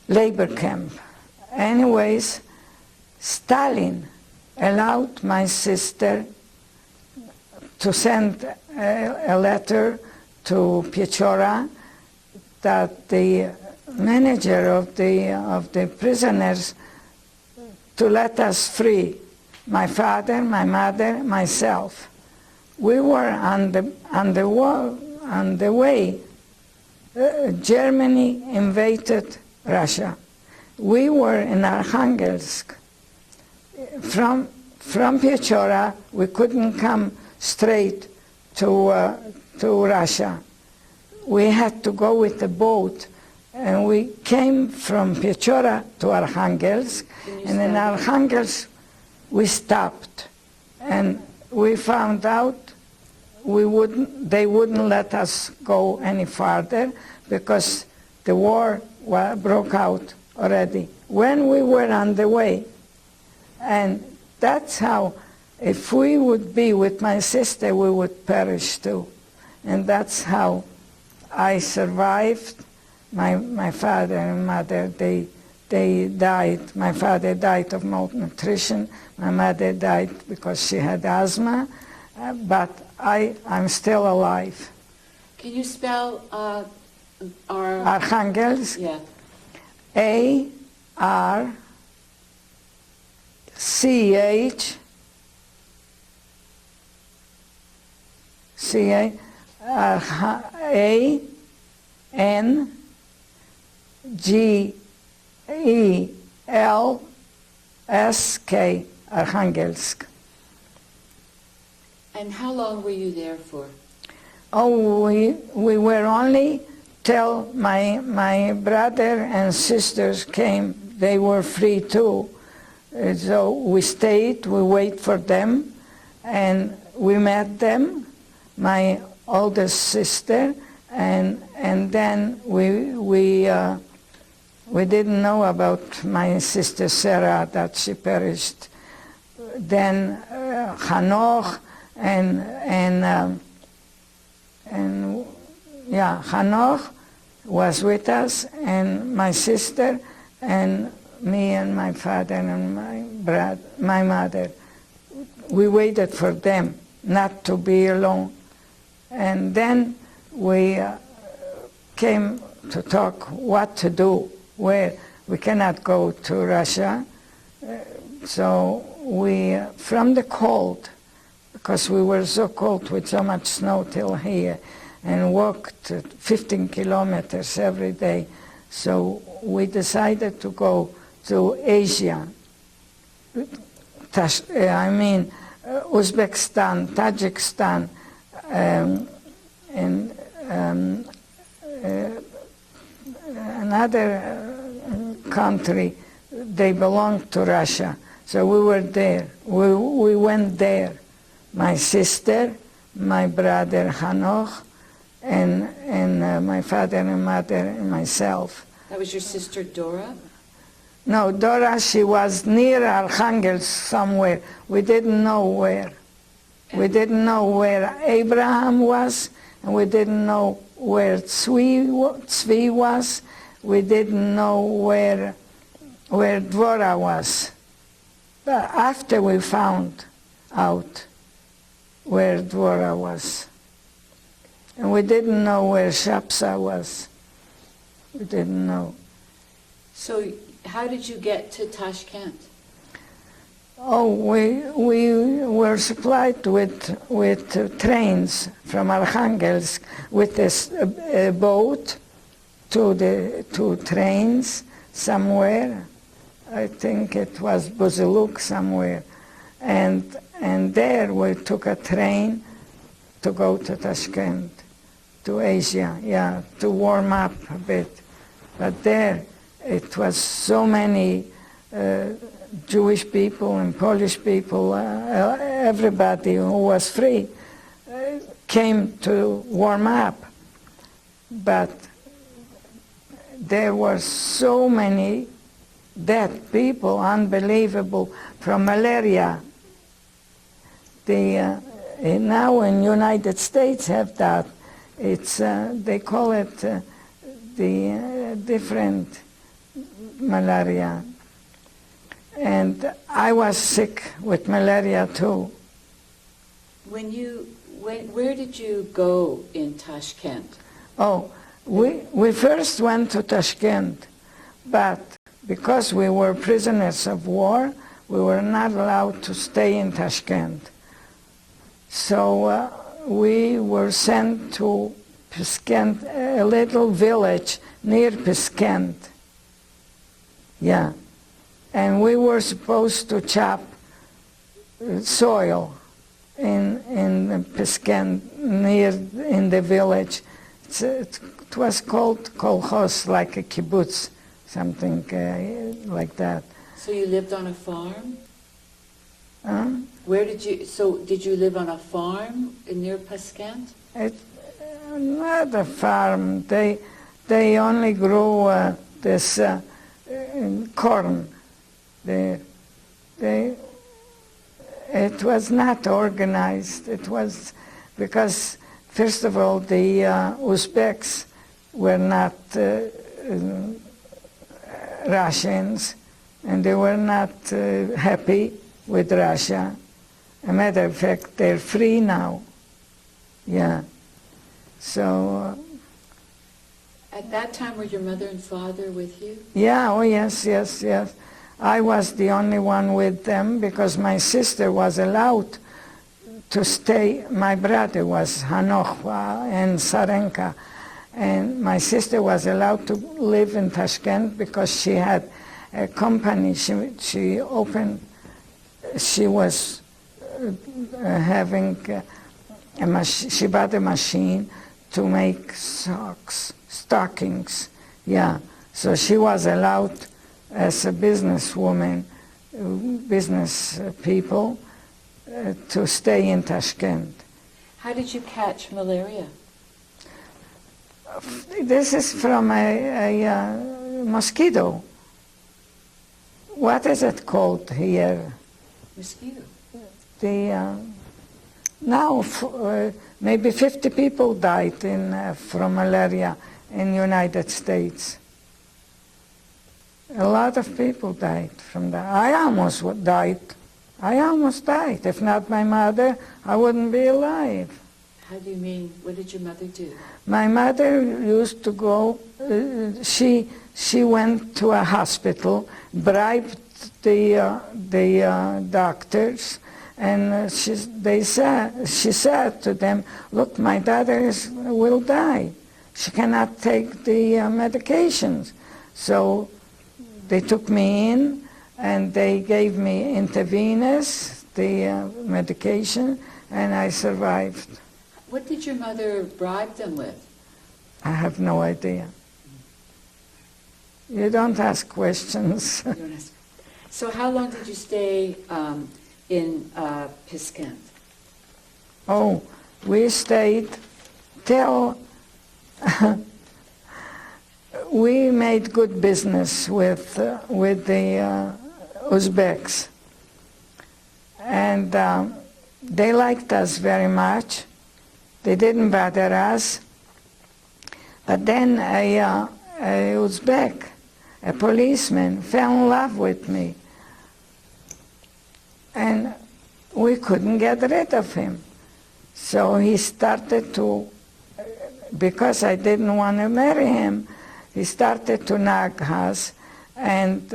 labor camp? Anyways, Stalin allowed my sister to send a letter to Pechora that the manager of the prisoners to let us free, my father, my mother, myself. We were on the way. Germany invaded Russia. We were in Arkhangelsk. From Pechora, we couldn't come straight to Russia. We had to go with a boat, and we came from Pechora to Arkhangelsk, and in Arkhangelsk we stopped, and we found out they wouldn't let us go any farther because the war broke out already when we were on the way. And that's how, if we would be with my sister, we would perish too. And that's how I survived. My father and mother, they died. My father died of malnutrition. My mother died because she had asthma. But I'm still alive. Can you spell our... Arkhangelsk, Yeah. Arkhangelsk, Arkhangelsk. And how long were you there for? Oh, we were only till my brother and sisters came. They were free too. So we stayed, we waited for them, and we met them, my oldest sister, and then we didn't know about my sister Sarah, that she perished. Then Hanoch and Hanoch was with us, and my sister, and me and my father and my mother. We waited for them, not to be alone. And then we came to talk what to do, where we cannot go to Russia. So we, from the cold, because we were so cold with so much snow till here, and walked 15 kilometers every day. So we decided to go to Asia. Uzbekistan, Tajikistan, and another country, they belonged to Russia. So we were there. We went there. My sister, my brother Hanoch, and my father and mother and myself. That was your sister Dora? No, Dora, she was near Arkhangelsk somewhere. We didn't know where. We didn't know where Abraham was, and we didn't know where Tzvi was. We didn't know where Dvora was. But after we found out where Dvora was. And we didn't know where Shapsa was. We didn't know. So how did you get to Tashkent? Oh, we were supplied with trains from Arkhangelsk, with a boat to trains somewhere. I think it was Buziluk somewhere. And there we took a train to go to Tashkent, to Asia, to warm up a bit. But there it was so many Jewish people and Polish people, everybody who was free came to warm up. But there were so many dead people, unbelievable, from malaria. Now in United States have that. It's they call it the different malaria. And I was sick with malaria too. Where did you go in Tashkent? Oh, we first went to Tashkent, but because we were prisoners of war, we were not allowed to stay in Tashkent. So we were sent to Piskent, a little village near Piskent. Yeah. And we were supposed to chop soil in Piskent, in the village. It was called kolkhoz, like a kibbutz, something like that. So you lived on a farm? Did you live on a farm near Piskent? Not a farm. They only grew this corn there. It was not organized. It was because, first of all, the Uzbeks were not Russians, and they were not happy with Russia. As a matter of fact, they're free now. Yeah. So, At that time, were your mother and father with you? yeah, oh yes, yes, yes. I was the only one with them because my sister was allowed to stay. My brother was Hanoch and Sarenka, and my sister was allowed to live in Tashkent because she had a company. She opened. She was having she bought a machine to make stockings. Yeah, so she was allowed as a businesswoman, business people, to stay in Tashkent. How did you catch malaria? This is from a mosquito. What is it called here? Mosquito. Now maybe 50 people died from malaria in the United States. A lot of people died from that. I almost died. If not my mother, I wouldn't be alive. How do you mean? What did your mother do? My mother used to go, she went to a hospital, bribed the doctors, and she said to them, look, my daughter will die. She cannot take the medications. So they took me in, and they gave me intravenous, the medication, and I survived. What did your mother bribe them with? I have no idea. You don't ask questions. You don't ask. So how long did you stay in Tashkent? Oh, we stayed till we made good business with the Uzbeks, and they liked us very much. They didn't bother us. But then a Uzbek, a policeman, fell in love with me, and we couldn't get rid of him. So he started to, because I didn't want to marry him, he started to nag us, and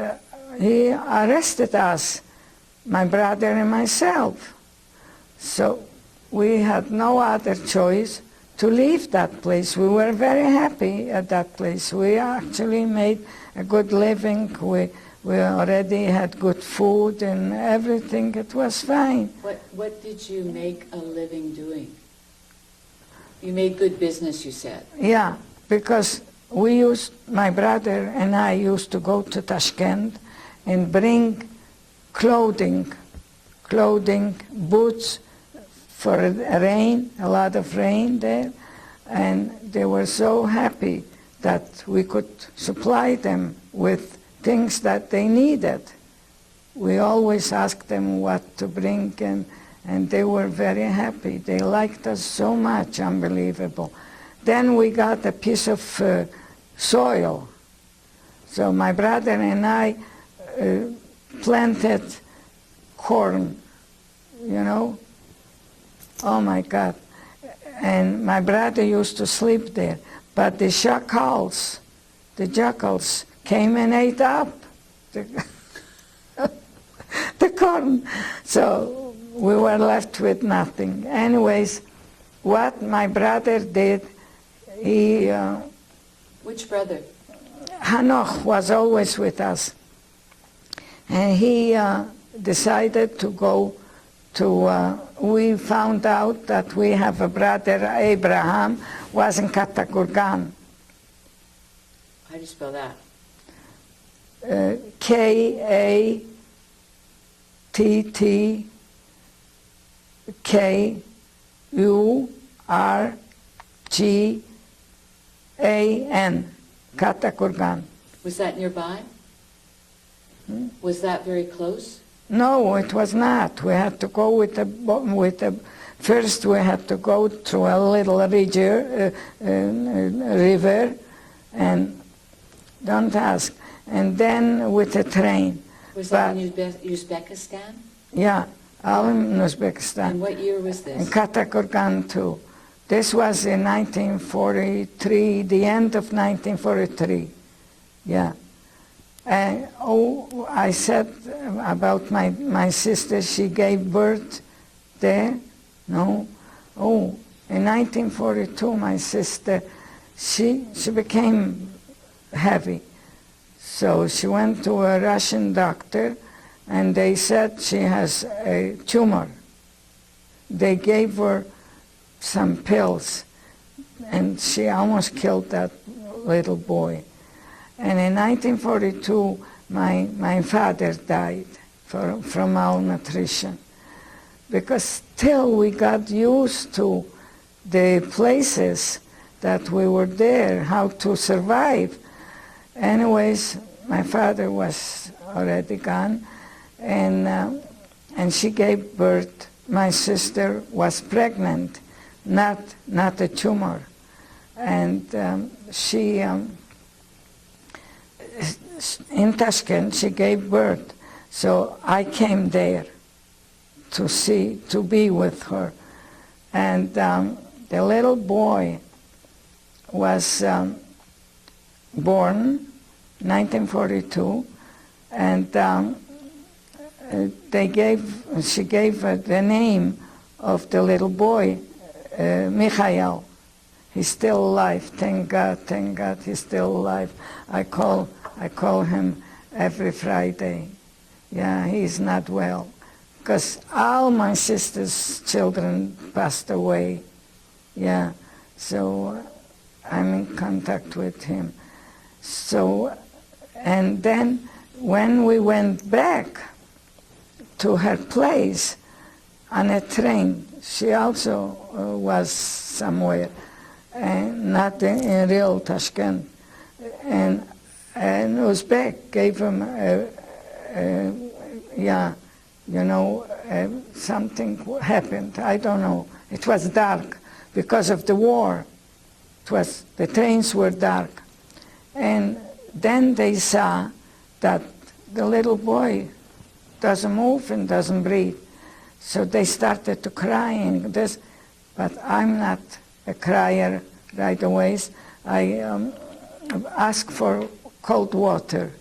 he arrested us, my brother and myself. So we had no other choice to leave that place. We were very happy at that place. We actually made a good living. We already had good food and everything. It was fine. What did you make a living doing? You made good business, you said. Yeah, because my brother and I used to go to Tashkent and bring clothing, boots, for rain, a lot of rain there, and they were so happy that we could supply them with things that they needed. We always asked them what to bring, and they were very happy. They liked us so much, unbelievable. Then we got a piece of soil. So my brother and I planted corn, you know. Oh my God. And my brother used to sleep there. But the jackals came and ate up the corn. So we were left with nothing. Anyways, what my brother did, he... Which brother? Hanoch was always with us. And he decided to go to... we found out that we have a brother, Abraham, was in Katakurgan. How do you spell that? K-A-T-T-K-U-R-G-A-N, Katakurgan. Was that nearby? Was that very close? No, it was not. We had to go first we had to go through a little river, and don't ask, and then with a train. Was that in Uzbekistan? Yeah, all in Uzbekistan. And what year was this? In Katakurgan too. This was in 1943, the end of 1943. Yeah. And I said about my sister, she gave birth there. No. Oh, in 1942, my sister, she became heavy. So she went to a Russian doctor, and they said she has a tumor. They gave her some pills, and she almost killed that little boy. And in 1942, my father died from malnutrition, because till we got used to the places that we were there, how to survive. Anyways, my father was already gone, and she gave birth. My sister was pregnant, not a tumor, and she in Tashkent she gave birth. So I came there to be with her, and the little boy was born 1942, and she gave the name of the little boy, Michael. He's still alive. Thank God, he's still alive. I call him every Friday. Yeah, he's not well, because all my sister's children passed away. Yeah, so I'm in contact with him. So, and then when we went back to her place on a train, she also was somewhere, not in real Tashkent. And Uzbek gave him something happened. I don't know. It was dark because of the war. The trains were dark. And then they saw that the little boy doesn't move and doesn't breathe. So they started to crying. But I'm not a crier right away. I asked for cold water,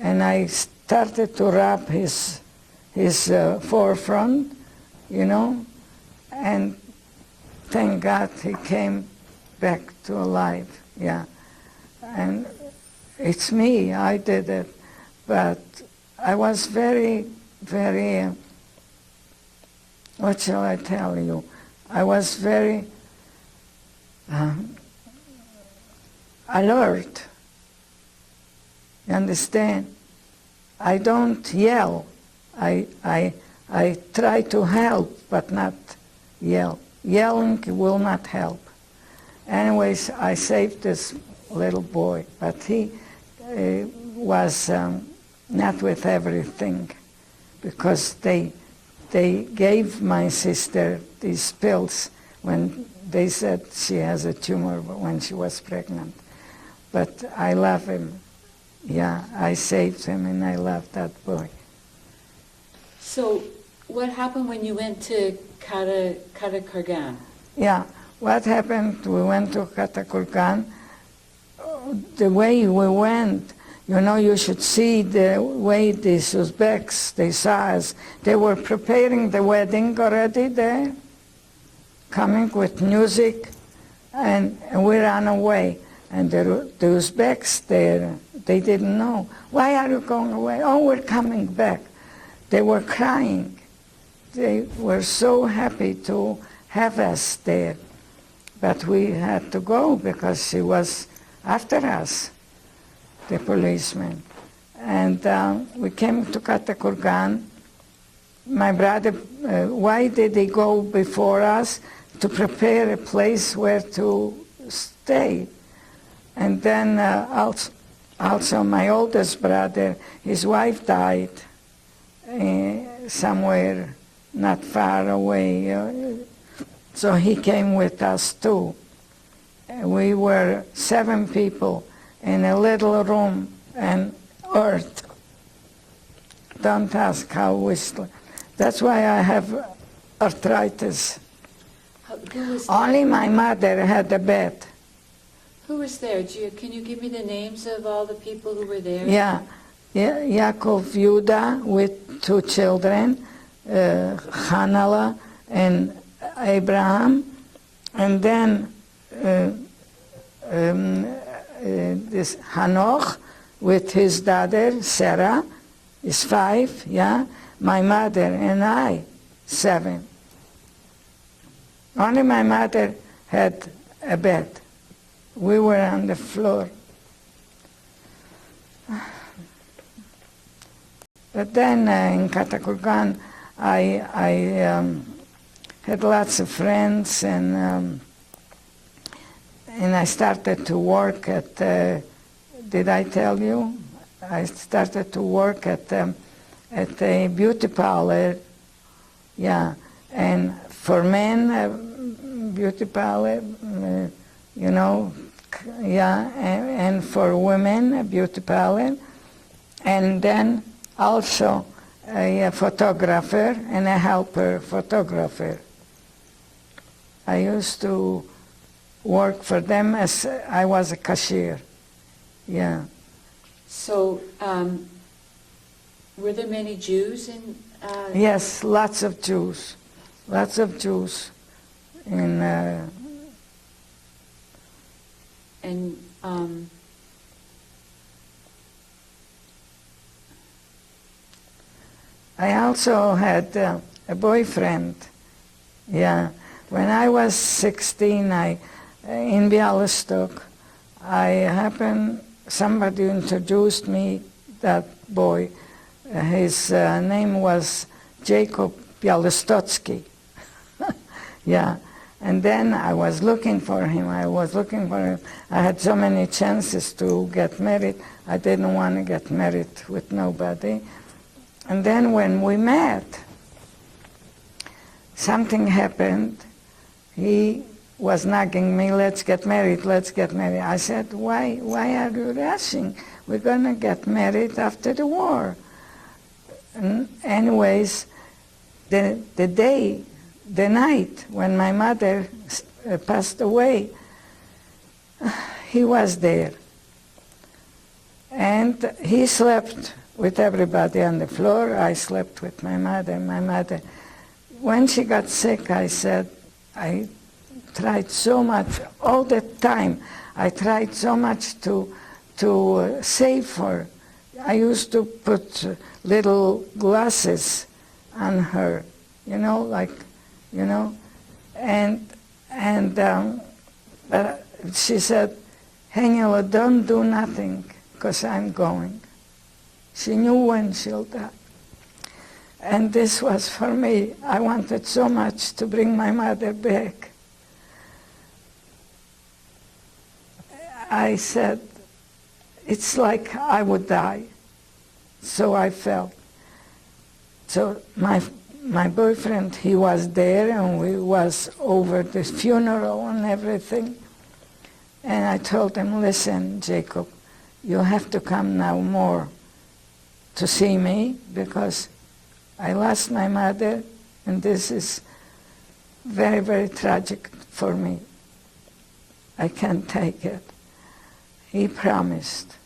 and I started to rub his forefront, and thank God he came back to life. Yeah, and it's me. I did it, but I was very, very. What shall I tell you? I was very alert. You understand? I don't yell. I try to help, but not yell. Yelling will not help. Anyways, I saved this little boy, but he was not with everything, because they gave my sister these pills when they said she has a tumor when she was pregnant. But I love him. Yeah, I saved him, and I love that boy. So what happened when you went to Katakurgan? Yeah, what happened, we went to Katakurgan. The way we went, you should see the way these Uzbeks, they saw us. They were preparing the wedding already there, coming with music, and we ran away. And the Uzbeks there, they didn't know. Why are you going away? Oh, we're coming back. They were crying. They were so happy to have us there. But we had to go because she was after us, the policeman. And we came to Katakurgan. My brother, why did he go before us? To prepare a place where to stay. And then also my oldest brother, his wife died somewhere not far away. So he came with us too. We were 7 people in a little room, and earth. Don't ask how we slept. That's why I have arthritis. who was there? Only my mother had a bed. Who was there? Can you give me the names of all the people who were there? Yeah. Yaakov Yehudah with 2 children, Chanah and Abraham, and then this Hanoch with his daughter Sarah is 5, yeah. My mother and I, 7. Only my mother had a bed. We were on the floor. But then in Katakurgan, I had lots of friends, and I started to work at. Did I tell you? I started to work at a beauty parlor. Yeah, and for men, beauty parlor, you know, yeah, and for women, a beauty parlor, and then also a photographer and a helper photographer. I used to work for them as I was a cashier. Yeah. So, were there many Jews in? Yes, lots of Jews. Lots of Jews in. And I also had a boyfriend. Yeah, when I was 16, in Bialystok, somebody introduced me that boy. His name was Jacob Bialystotsky. Yeah, and then I was looking for him. I had so many chances to get married. I didn't want to get married with nobody. And then when we met, something happened. He was nagging me, let's get married, let's get married. I said, why are you rushing? We're going to get married after the war. And anyways, the night when my mother passed away, he was there. And he slept with everybody on the floor. I slept with my mother. My mother, when she got sick, I said, I tried so much, all the time, I tried so much to save her. I used to put little glasses on her, but she said, Daniellla, don't do nothing, because I'm going. She knew when she'll die. And this was for me. I wanted so much to bring my mother back. I said, it's like I would die. So I felt. So my boyfriend, he was there, and we was over the funeral and everything. And I told him, listen, Jacob, you have to come now more to see me, because I lost my mother, and this is very, very tragic for me. I can't take it. He promised.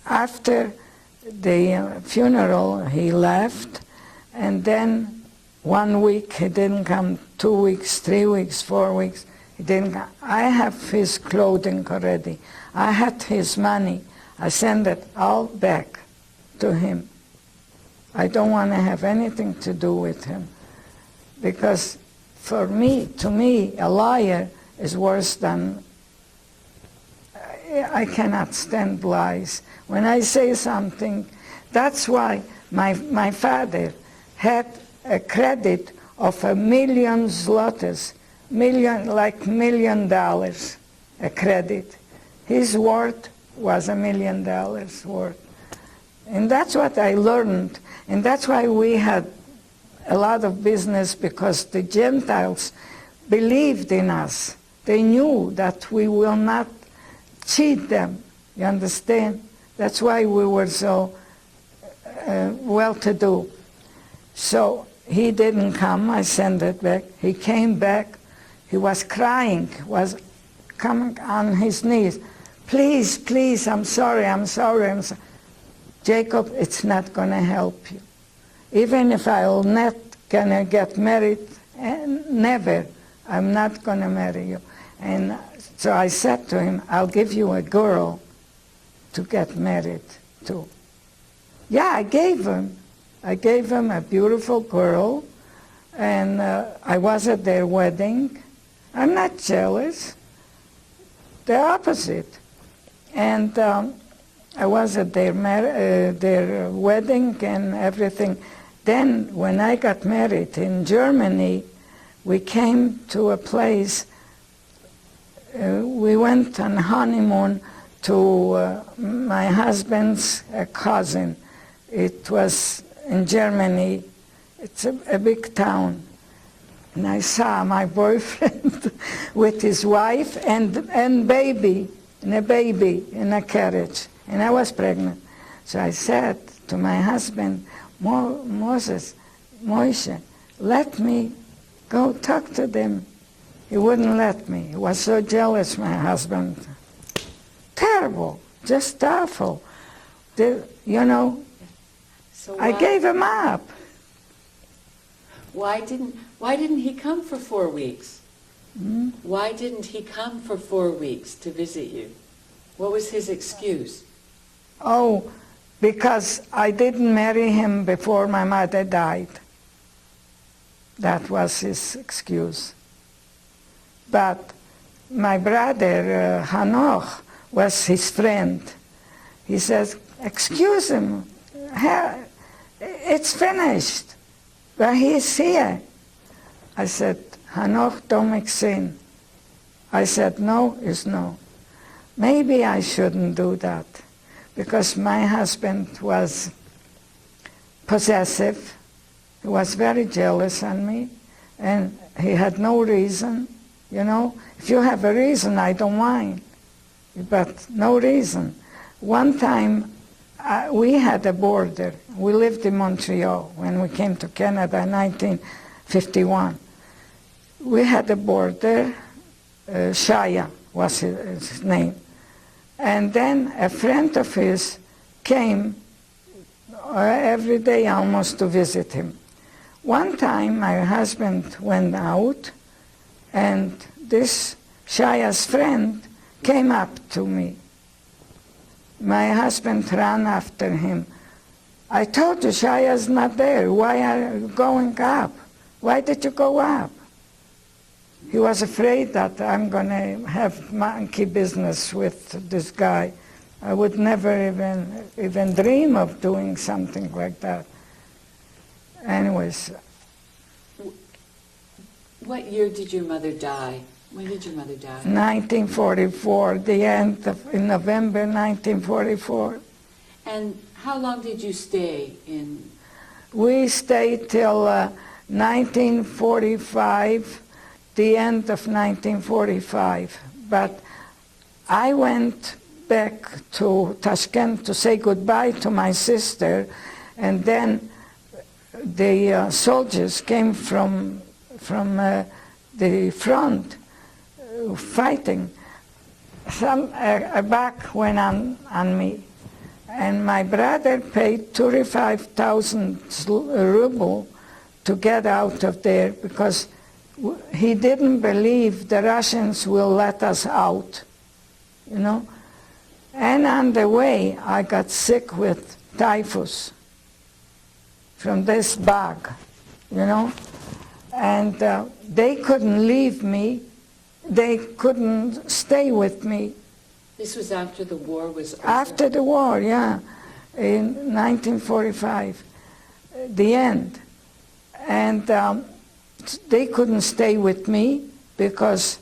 After the funeral, he left, and then 1 week he didn't come, 2 weeks, 3 weeks, 4 weeks, he didn't come. I have his clothing already. I had his money. I sent it all back to him. I don't want to have anything to do with him, because to me, a liar is worse than, I cannot stand lies. When I say something, that's why my father had a credit of $1 million zlotys, $1 million, a credit. His worth was $1 million worth. And that's what I learned, and that's why we had a lot of business, because the Gentiles believed in us. They knew that we will not cheat them. You understand? That's why we were so well-to-do. So he didn't come. I sent it back. He came back. He was crying, was coming on his knees. Please, please, I'm sorry, I'm sorry, I'm sorry. Jacob, it's not going to help you. Even if I'll not going to get married, never, I'm not going to marry you. And so I said to him, I'll give you a girl to get married to. Yeah, I gave him a beautiful girl, and I was at their wedding. I'm not jealous, the opposite. And I was at their wedding and everything. Then when I got married in Germany, we came to a place, we went on honeymoon to my husband's cousin. It was in Germany. It's a big town. And I saw my boyfriend with his wife and baby, and a baby in a carriage. And I was pregnant. So I said to my husband, Moshe, let me go talk to them. He wouldn't let me. He was so jealous, my husband. Terrible, just awful. So I gave him up. Why didn't he come for 4 weeks? Why didn't he come for 4 weeks to visit you? What was his excuse? Oh, because I didn't marry him before my mother died. That was his excuse. But my brother, Hanoch, was his friend. He says, excuse him, it's finished, but he's here. I said, Hanoch, don't make sin. I said, no is no. Maybe I shouldn't do that, because my husband was possessive. He was very jealous on me, and he had no reason. If you have a reason, I don't mind, but no reason. One time, we had a border. We lived in Montreal when we came to Canada in 1951. We had a border, Shaya was his name. And then a friend of his came every day almost to visit him. One time my husband went out, and this Shaya's friend came up to me. My husband ran after him. I told you Shaya's not there. Why are you going up? Why did you go up? He was afraid that I'm going to have monkey business with this guy. I would never even dream of doing something like that. Anyways. What year did your mother die? When did your mother die? 1944, in November 1944. And how long did you stay in? We stayed till 1945, the end of 1945. But I went back to Tashkent to say goodbye to my sister, and then the soldiers came from the front fighting. A back went on me, and my brother paid 35,000 ruble to get out of there, because he didn't believe the Russians will let us out, And on the way, I got sick with typhus from this bug, And they couldn't leave me. They couldn't stay with me. This was after the war was over? After the war, yeah, in 1945, the end. And they couldn't stay with me because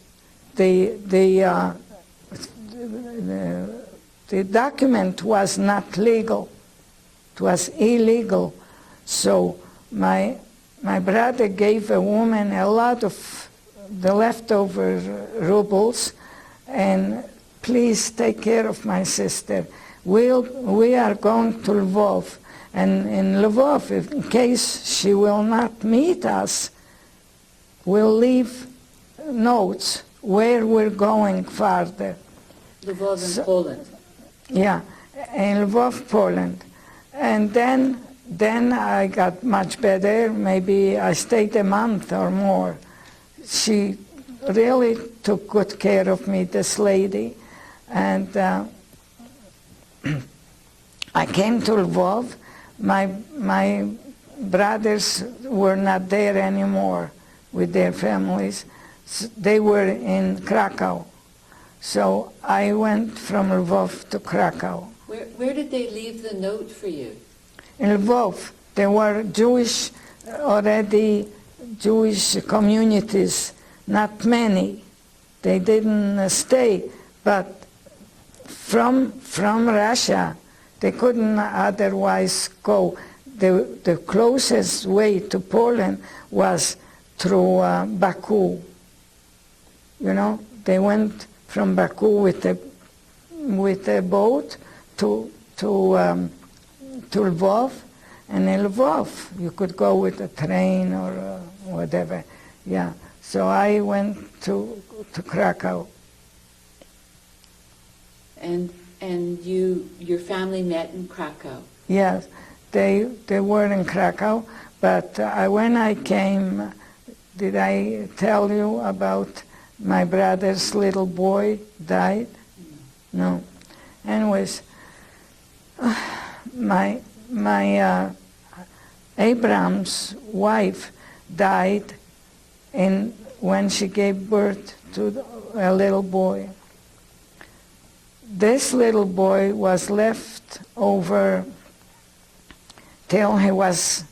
the document was not legal. It was illegal. So my brother gave a woman a lot of the leftover rubles, and please take care of my sister. We are going to Lvov. And in Lvov, in case she will not meet us, we'll leave notes where we're going farther. Lvov in Poland. Yeah, in Lvov, Poland. And then I got much better. Maybe I stayed a month or more. She really took good care of me, this lady. And I came to Lvov. My brothers were not there anymore with their families. They were in Krakow. So I went from Lvov to Krakow. Where did they leave the note for you? In Lvov, there were Jewish communities, not many. They didn't stay, but from Russia, they couldn't otherwise go. The closest way to Poland was through Baku. You know, they went from Baku with a boat to Lvov, and in Lvov you could go with a train or whatever. Yeah. So I went to Krakow. And your family met in Krakow. Yes, they were in Krakow, but when I came, did I tell you about my brother's little boy died? No. Anyways, my Abraham's wife died when she gave birth to a little boy. This little boy was left over till he was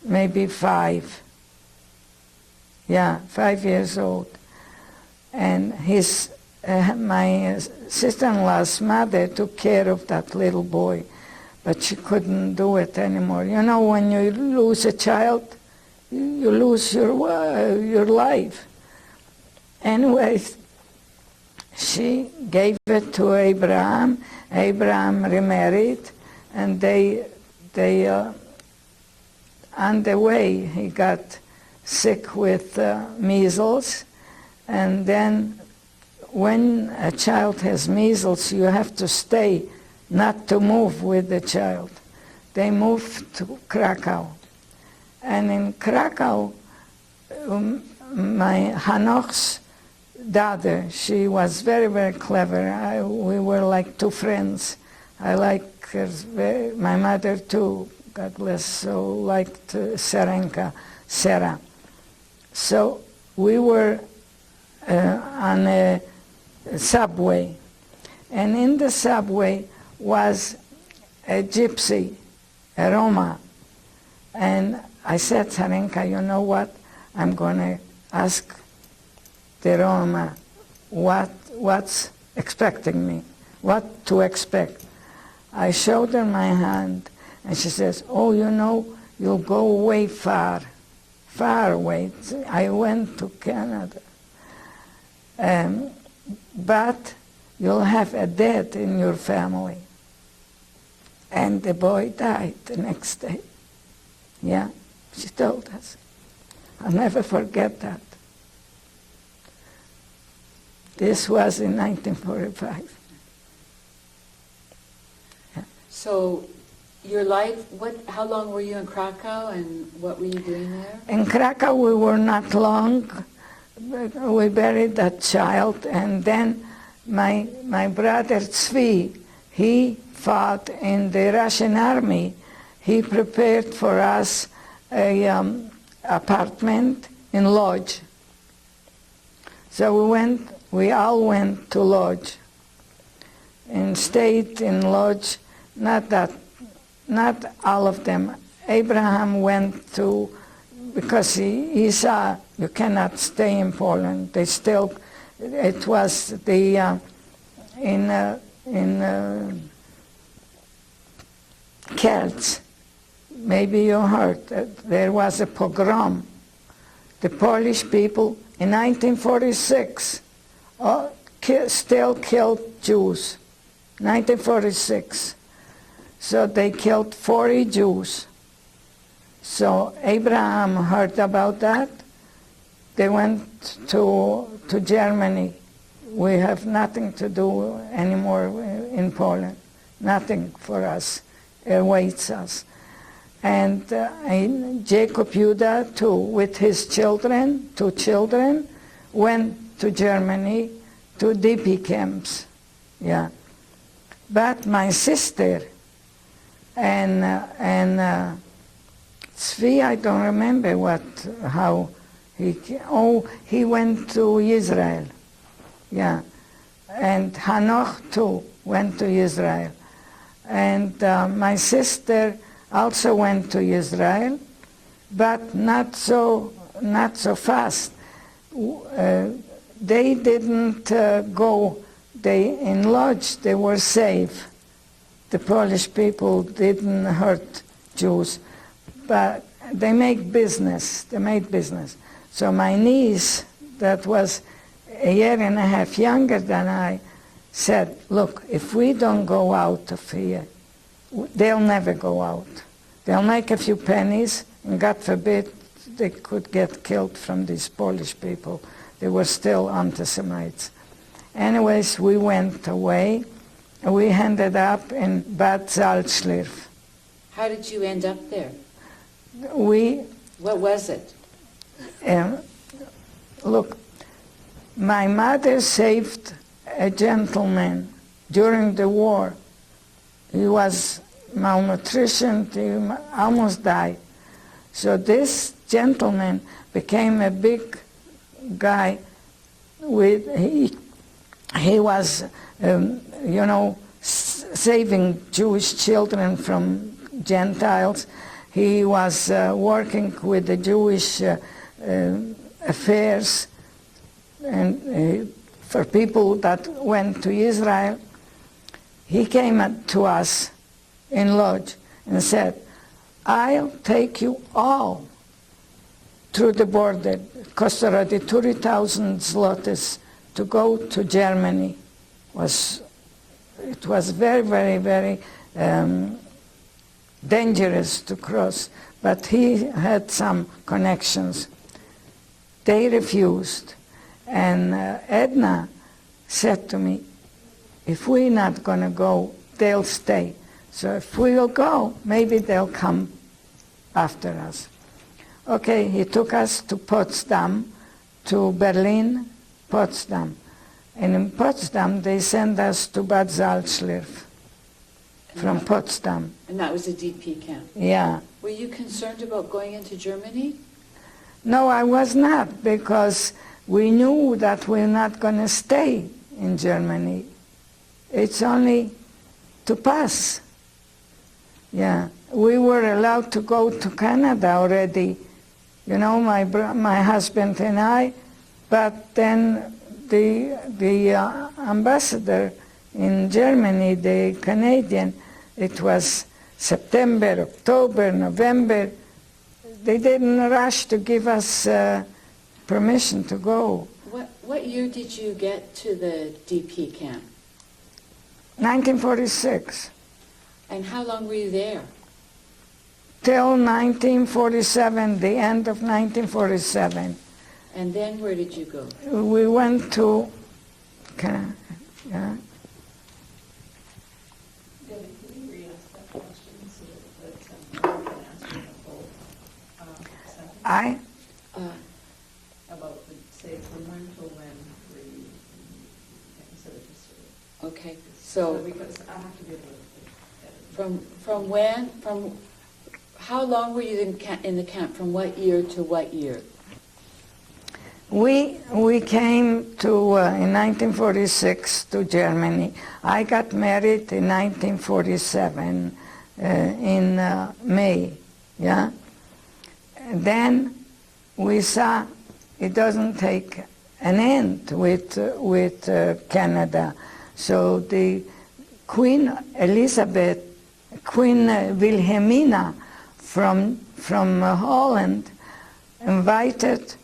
maybe 5. Yeah, 5 years old. And my sister-in-law's mother took care of that little boy, but she couldn't do it anymore. You know, when you lose a child, you lose your life. Anyways, she gave it to Abraham. Abraham remarried, and they on the way he got sick with measles, and then when a child has measles, you have to stay, not to move with the child. They moved to Krakow, and in Krakow, my Hanoch's daughter, she was very, very clever. We were like two friends. I like her my mother too, God bless, so liked Sarah. So we were on a subway, and in the subway was a gypsy, a Roma, and I said, Sarenka, you know what? I'm going to ask the Roma what's expecting me, what to expect. I showed her my hand, and she says, oh, you know, you'll go away far away. I went to Canada. But you'll have a death in your family. And the boy died the next day. Yeah, she told us. I'll never forget that. This was in 1945. Yeah. So your life, how long were you in Krakow, and what were you doing there? In Krakow we were not long. We buried that child, and then my brother Tzvi, he fought in the Russian army. He prepared for us a apartment in Lodz. So we all went to Lodz and stayed in Lodz. Not all of them. Abraham went to, because he saw you cannot stay in Poland. It was in Kielce. Maybe you heard that there was a pogrom. The Polish people in 1946 still killed Jews. 1946. So they killed 40 Jews. So Abraham heard about that. They went to Germany. We have nothing to do anymore in Nothing for us awaits us. And Jacob Yehudah, too, with his children, 2 children, went to Germany to DP camps. Yeah. But my sister and Tzvi, I don't remember how he went to Israel. Yeah. And Hanoch too went to Israel. And my sister also went to Israel, but not so fast. They didn't go. They in lodge. They were safe. The Polish people didn't hurt Jews, but they made business. So my niece, that was a year and a half younger than I, said, look, if we don't go out of here, they'll never go out. They'll make a few pennies, and God forbid they could get killed from these Polish people. They were still anti-Semites. Anyways, we went away. We ended up in Bad Salzschlirf. How did you end up there? What was it? Look, my mother saved a gentleman during the war. He was malnutrition, he almost died. So this gentleman became a big guy. He was, saving Jewish children from Gentiles. He was working with the Jewish affairs and for people that went to Israel. He came to us in lodge and said, I'll take you all through the border. It cost already 30,000 zlotys to go to Germany. It was very, very, very dangerous to cross, but he had some connections. They refused, and Edna said to me, if we're not going to go, they'll stay. So if we'll go, maybe they'll come after us. Okay, he took us to Potsdam, to Berlin, Potsdam. And in Potsdam, they sent us to Bad Salzschlirf from Potsdam. And that was a DP camp? Yeah. Were you concerned about going into Germany? No, I was not, because we knew that we're not going to stay in Germany. It's only to pass. Yeah. We were allowed to go to Canada already, my husband and I, but then the ambassador in Germany, the Canadian, it was September, October, November. They didn't rush to give us permission to go. What year did you get to the DP camp? 1946. And how long were you there? Till 1947, the end of 1947. And then where did you go? We went to Canada. Yeah. David, can you re-ask that question so that I can answer the whole sentence? About, say, from when to when were you, instead of just okay, so because I have to be able to from how long were you in the camp? From what year to what year? We came to in 1946 to Germany. I got married in 1947 in May. Yeah. And then we saw it doesn't take an end with Canada. So the Queen Elizabeth, Queen Wilhelmina from Holland invited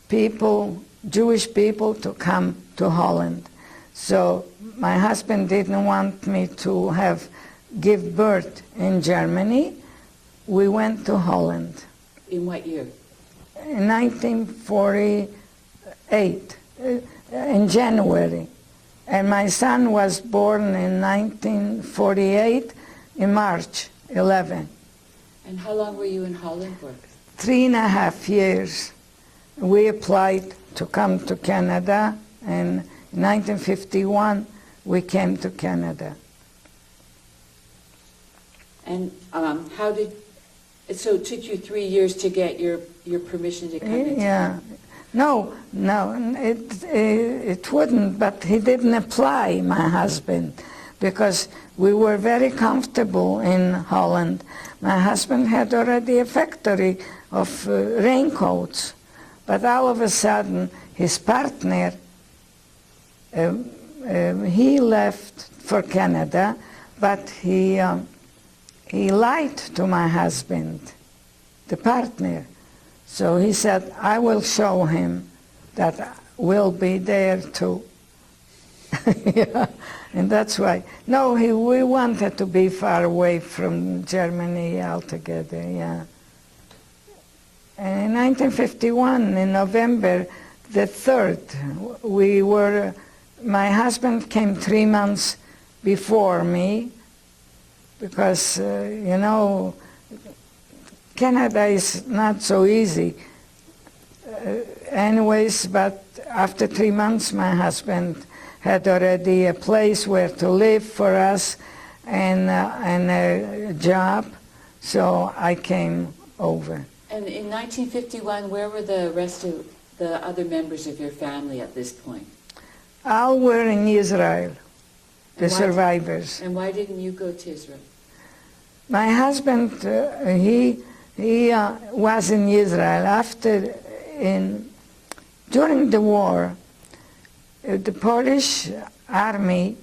people, Jewish people, to come to Holland. So my husband didn't want me to have give birth in Germany, we went to Holland. In what year? In 1948, in January. And my son was born in 1948, in March 11. And how long were you in Holland for? 3.5 years. We applied to come to Canada, and in 1951 we came to Canada. And so it took you 3 years to get your permission to come into Yeah. No, it wouldn't, but he didn't apply, my husband, because we were very comfortable in Holland. My husband had already a factory of raincoats, but all of a sudden his partner, he left for Canada, but he lied to my husband, the partner. So he said, I will show him that we'll be there too. Yeah. And that's why. No, we wanted to be far away from Germany altogether, yeah. And in 1951, in November the 3rd, my husband came 3 months before me, because, Canada is not so easy. Anyways, but after 3 months, my husband had already a place where to live for us and a job, so I came over. And in 1951, where were the rest of the other members of your family at this point? All were in Israel, the survivors. And why didn't you go to Israel? My husband, he was in Israel during the war. The Polish army,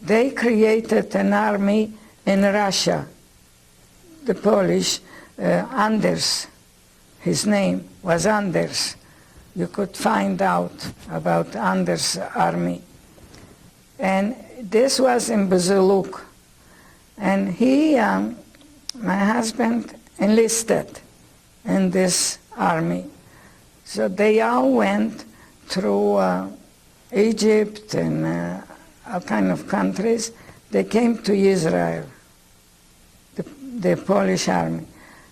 they created an army in Russia. The Polish, Anders, his name was Anders. You could find out about Anders' army. And this was in Bezaluk. And my husband enlisted in this army. So they all went through Egypt and all kind of countries. They came to Israel, the Polish army.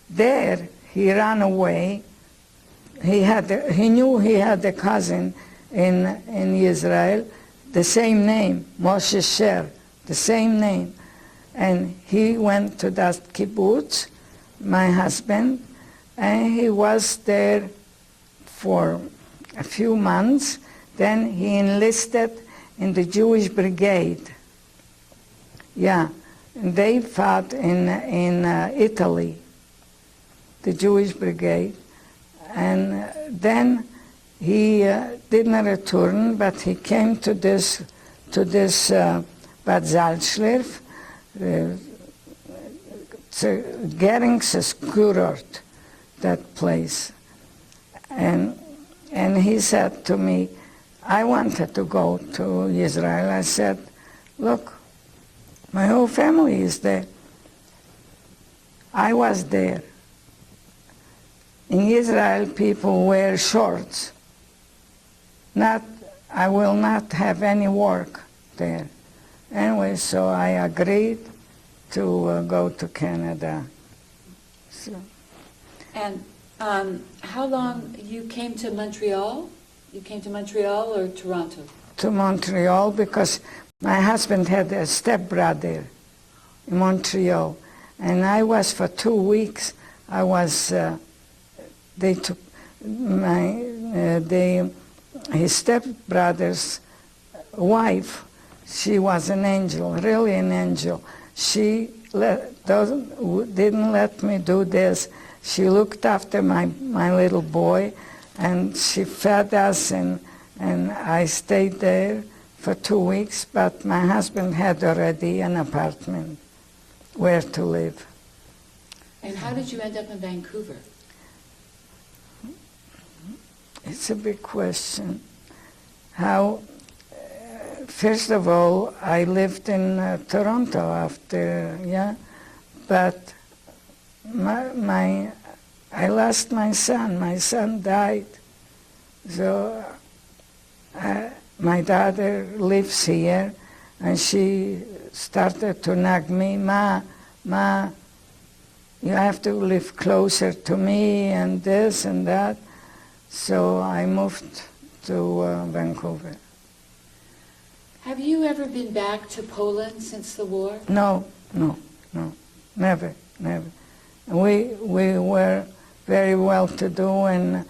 There he ran away. He knew he had a cousin in Israel, the same name, Moshe Scher, the same name. And he went to that kibbutz, my husband, and he was there for a few months. Then he enlisted in the Jewish brigade. Yeah, and they fought in Italy, the Jewish brigade. And then he didn't return, but he came to this Bad Salzschlirf, Geringskurort, that place. And he said to me, I wanted to go to Israel. I said, look, my whole family is there. I was there. In Israel, people wear shorts. I will not have any work there. Anyway, so I agreed to go to Canada. So. And how long you came to Montreal? You came to Montreal or Toronto? To Montreal, because my husband had a stepbrother in Montreal. And I was, for 2 weeks, they took his stepbrother's wife. She was an angel, really an angel. She didn't let me do this. She looked after my little boy, and she fed us, and I stayed there for 2 weeks, but my husband had already an apartment where to live. And how did you end up in Vancouver? It's a big question. first of all, I lived in Toronto after, but I lost my son. My son died. So my daughter lives here, and she started to nag me, Ma, you have to live closer to me and this and that. So I moved to Vancouver. Have you ever been back to Poland since the war? No, never. We were very well-to-do, and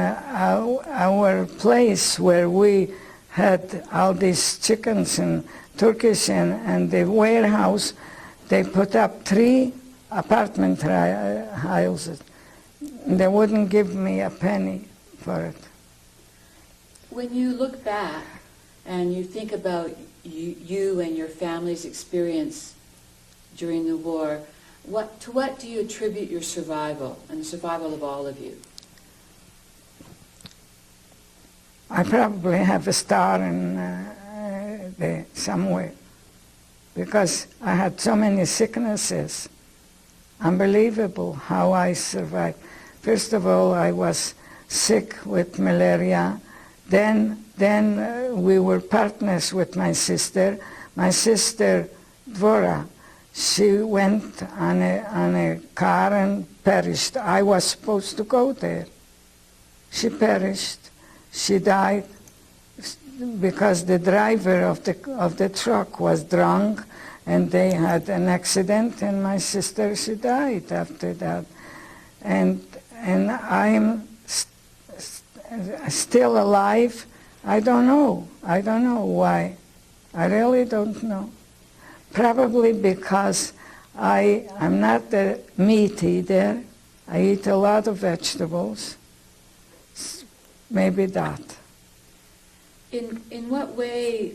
our place where we had all these chickens and Turkish and the warehouse, they put up 3 apartment houses. They wouldn't give me a penny for it. When you look back and you think about you and your family's experience during the war, to what do you attribute your survival and the survival of all of you? I probably have a star in there somewhere, because I had so many sicknesses. Unbelievable how I survived. First of all, I was sick with malaria. Then we were partners with my sister. My sister, Dvora, she went on a car and perished. I was supposed to go there. She perished. She died because the driver of the truck was drunk, and they had an accident, and my sister, she died after that. And I'm still alive. I don't know why. I really don't know. Probably because I'm not a meat eater. I eat a lot of vegetables. Maybe that. In what way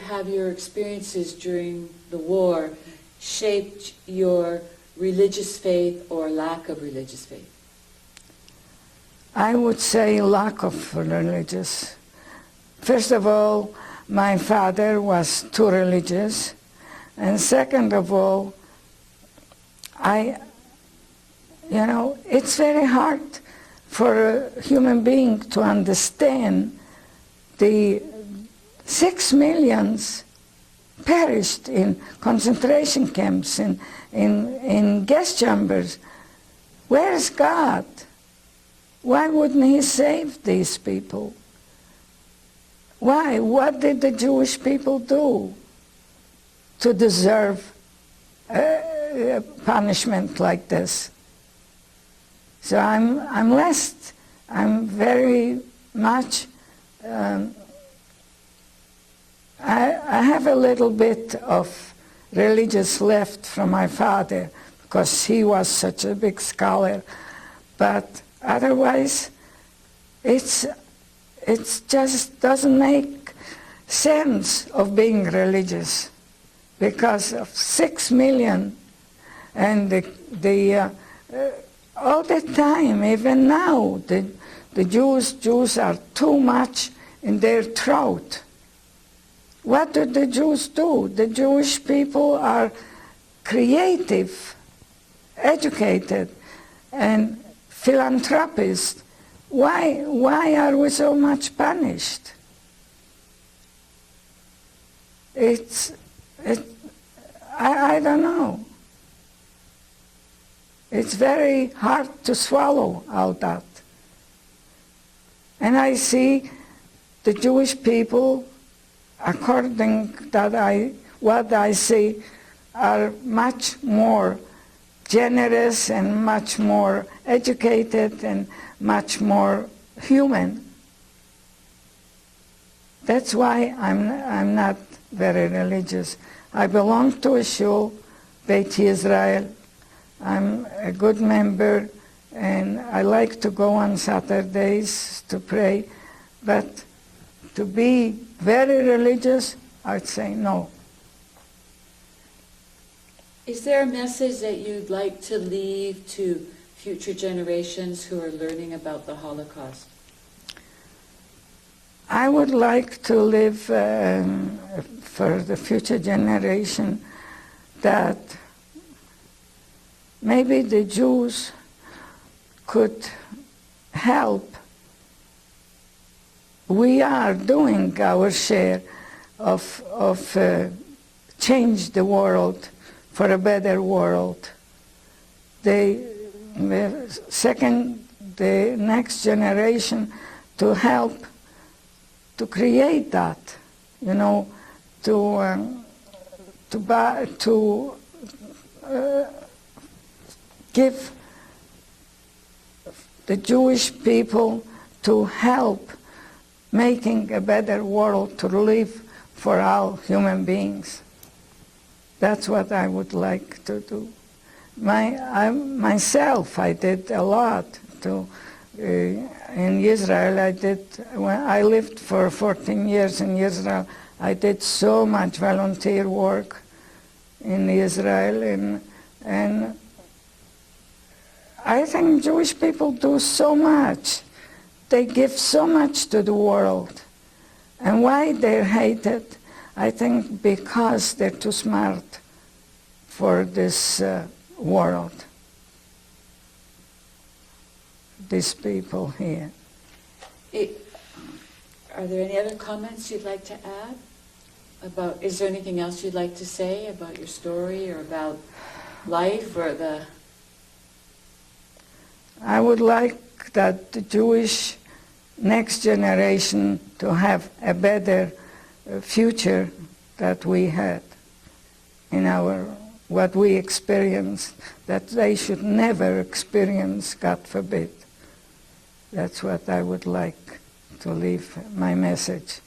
have your experiences during the war shaped your religious faith or lack of religious faith? I would say lack of religious. First of all, my father was too religious. And second of all, it's very hard for a human being to understand the 6 million perished in concentration camps, in gas chambers. Where is God? Why wouldn't he save these people? Why? What did the Jewish people do to deserve a punishment like this? So I'm very much, I have a little bit of religious left from my father, because he was such a big scholar, but otherwise it just doesn't make sense of being religious, because of 6 million, and all the time, even now, the Jews are too much in their throat. What do the Jews do? The Jewish people are creative, educated, and philanthropists. Why are we so much punished? I don't know. It's very hard to swallow all that. And I see the Jewish people, according to what I see, are much more generous and much more educated and much more human. That's why I'm not very religious. I belong to a shul, Beit Israel. I'm a good member, and I like to go on Saturdays to pray, but to be very religious, I'd say no. Is there a message that you'd like to leave to future generations who are learning about the Holocaust? I would like to live for the future generation that maybe the Jews could help. We are doing our share of change the world for a better world. The next generation to help to create that, to give the Jewish people to help making a better world to live for all human beings. That's what I would like to do. Myself, I did a lot in Israel. When I lived for 14 years in Israel, I did so much volunteer work in Israel, and I think Jewish people do so much. They give so much to the world. And why they're hated? I think because they're too smart for this world. These people here. Are there any other comments you'd like to add? Is there anything else you'd like to say about your story or about life or the... I would like that the Jewish next generation to have a better future that we had in what we experienced, that they should never experience, God forbid. That's what I would like to leave my message.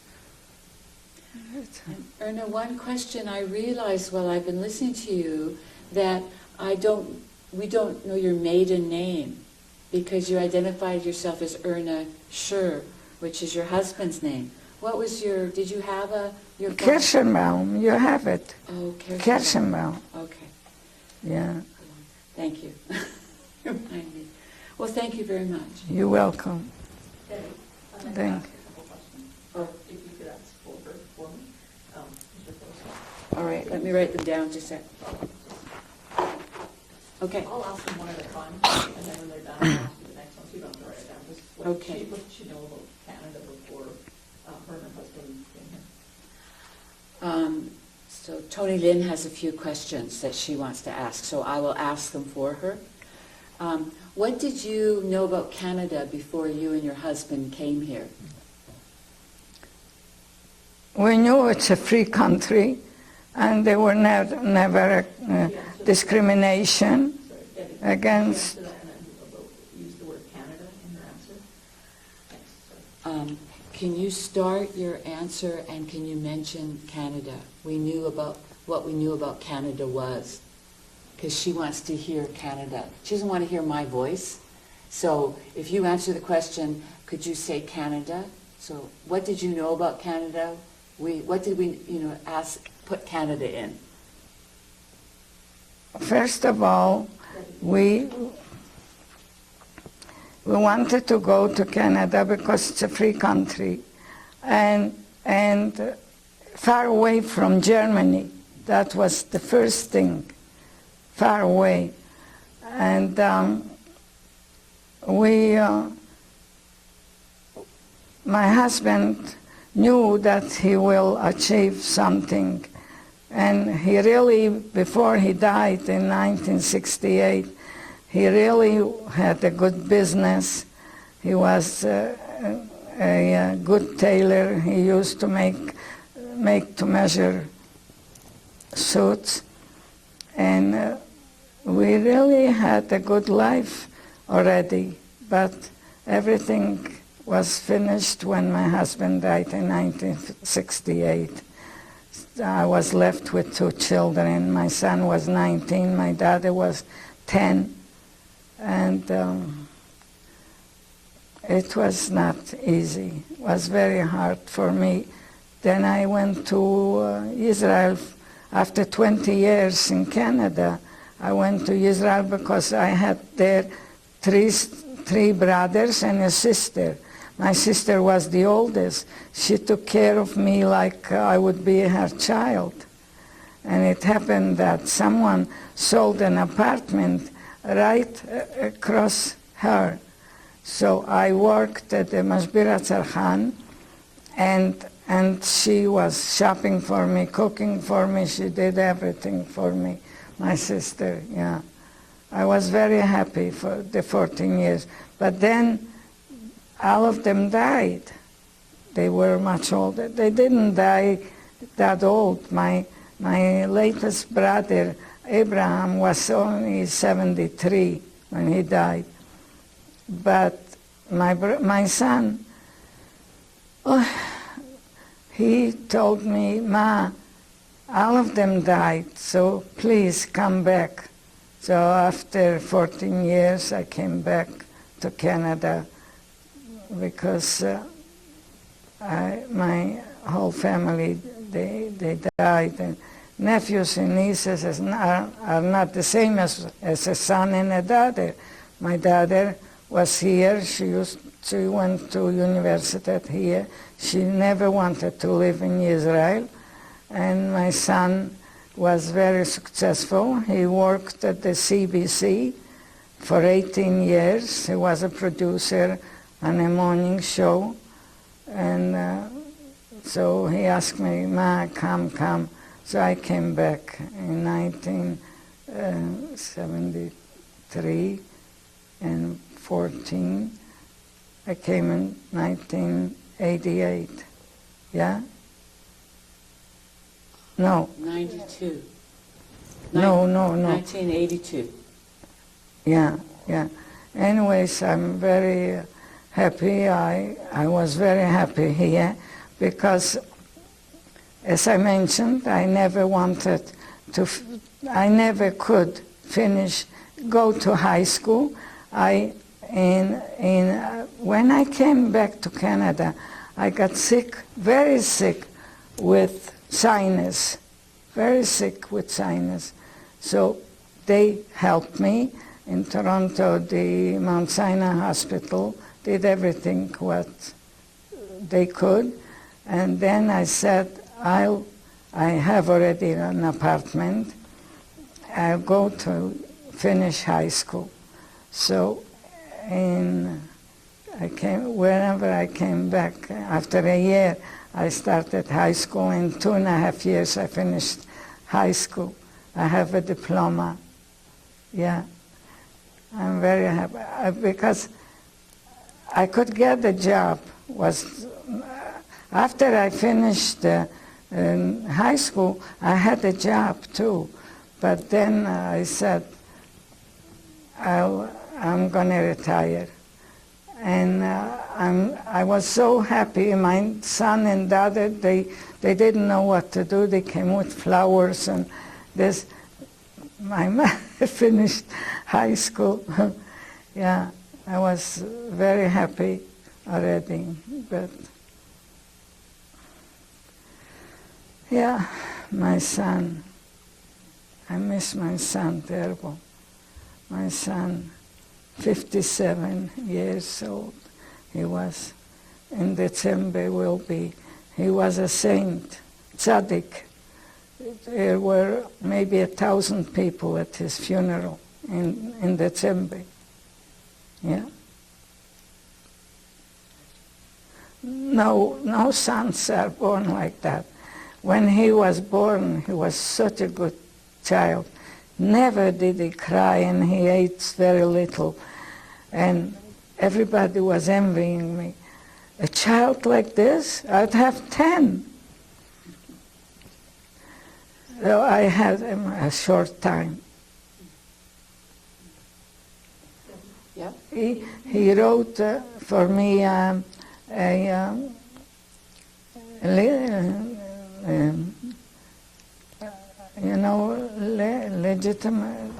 And Erna, one question I realized while I've been listening to you, that we don't know your maiden name, because you identified yourself as Erna Scher, which is your husband's name. What was did you have your... Kirschenbaum, you have it. Oh, Kirschenbaum. Okay. Yeah. Thank you. Remind me. Well, thank you very much. You're welcome. Okay. I'd like to Thank ask a couple questions. Or if you could ask for me. All right, let me write them down just a sec. Okay. I'll ask them one at a time, and then when they're done, I'll ask you the next one, so you don't have to write it down. Just what did she know about Canada before her and her husband came here? So Tony Lynn has a few questions that she wants to ask, so I will ask them for her. What did you know about Canada before you and your husband came here? We knew it's a free country, and there were never discrimination against... Use the word Canada in your answer. Thanks. Can you start your answer and can you mention Canada? What we knew about Canada was, because she wants to hear Canada. She doesn't want to hear my voice. So if you answer the question, could you say Canada? So what did you know about Canada? What did we put Canada in? First of all, we wanted to go to Canada because it's a free country and far away from Germany. That was the first thing, far away. And my husband knew that he will achieve something. And he really, before he died in 1968, he really had a good business. He was a good tailor. He used to make to measure suits. And we really had a good life already, but everything was finished when my husband died in 1968. I was left with 2 children. My son was 19, my daughter was 10, and it was not easy. It was very hard for me. Then I went to Israel. After 20 years in Canada, I went to Israel because I had there three brothers and a sister. My sister was the oldest. She took care of me like I would be her child. And it happened that someone sold an apartment right across her. So I worked at the Mashbir Tzarchan, and she was shopping for me, cooking for me. She did everything for me, my sister, yeah. I was very happy for the 14 years. But then all of them died. They were much older. They didn't die that old. My latest brother, Abraham, was only 73 when he died. But my son, he told me, Ma, all of them died, so please come back. So after 14 years, I came back to Canada because my whole family, they died. And nephews and nieces are not the same as a son and a daughter. My daughter was here. She went to university here. She never wanted to live in Israel. And my son was very successful. He worked at the CBC for 18 years. He was a producer on a morning show. And so he asked me, Ma, come. So I came back in 1973 and 14. I came in 1988. Yeah? No. 92. No. 1982. Yeah. Anyways, I'm very happy. I was very happy here because, as I mentioned, I never wanted to, I never could go to high school. When I came back to Canada, I got sick, very sick with sinus, very sick with sinus. So they helped me in Toronto. The Mount Sinai Hospital did everything what they could. And then I said, I have already an apartment. I'll go to finish high school. So whenever I came back, after a year, I started high school. In 2.5 years, I finished high school. I have a diploma. Yeah, I'm very happy because I could get a job. After I finished high school, I had a job too. But then I said, I'm going to retire. And I was so happy. My son and daughter, they didn't know what to do. They came with flowers and this. My mother finished high school. Yeah, I was very happy already. But yeah, my son. I miss my son terrible. My son, 57 years old, he was. In December will be. He was a saint, tzaddik. There were maybe 1,000 people at his funeral in December. Yeah. No sons are born like that. When he was born, he was such a good child. Never did he cry, and he ate very little. And everybody was envying me. A child like this, I'd have 10. So I had him a short time. Yeah. He wrote for me legitimate.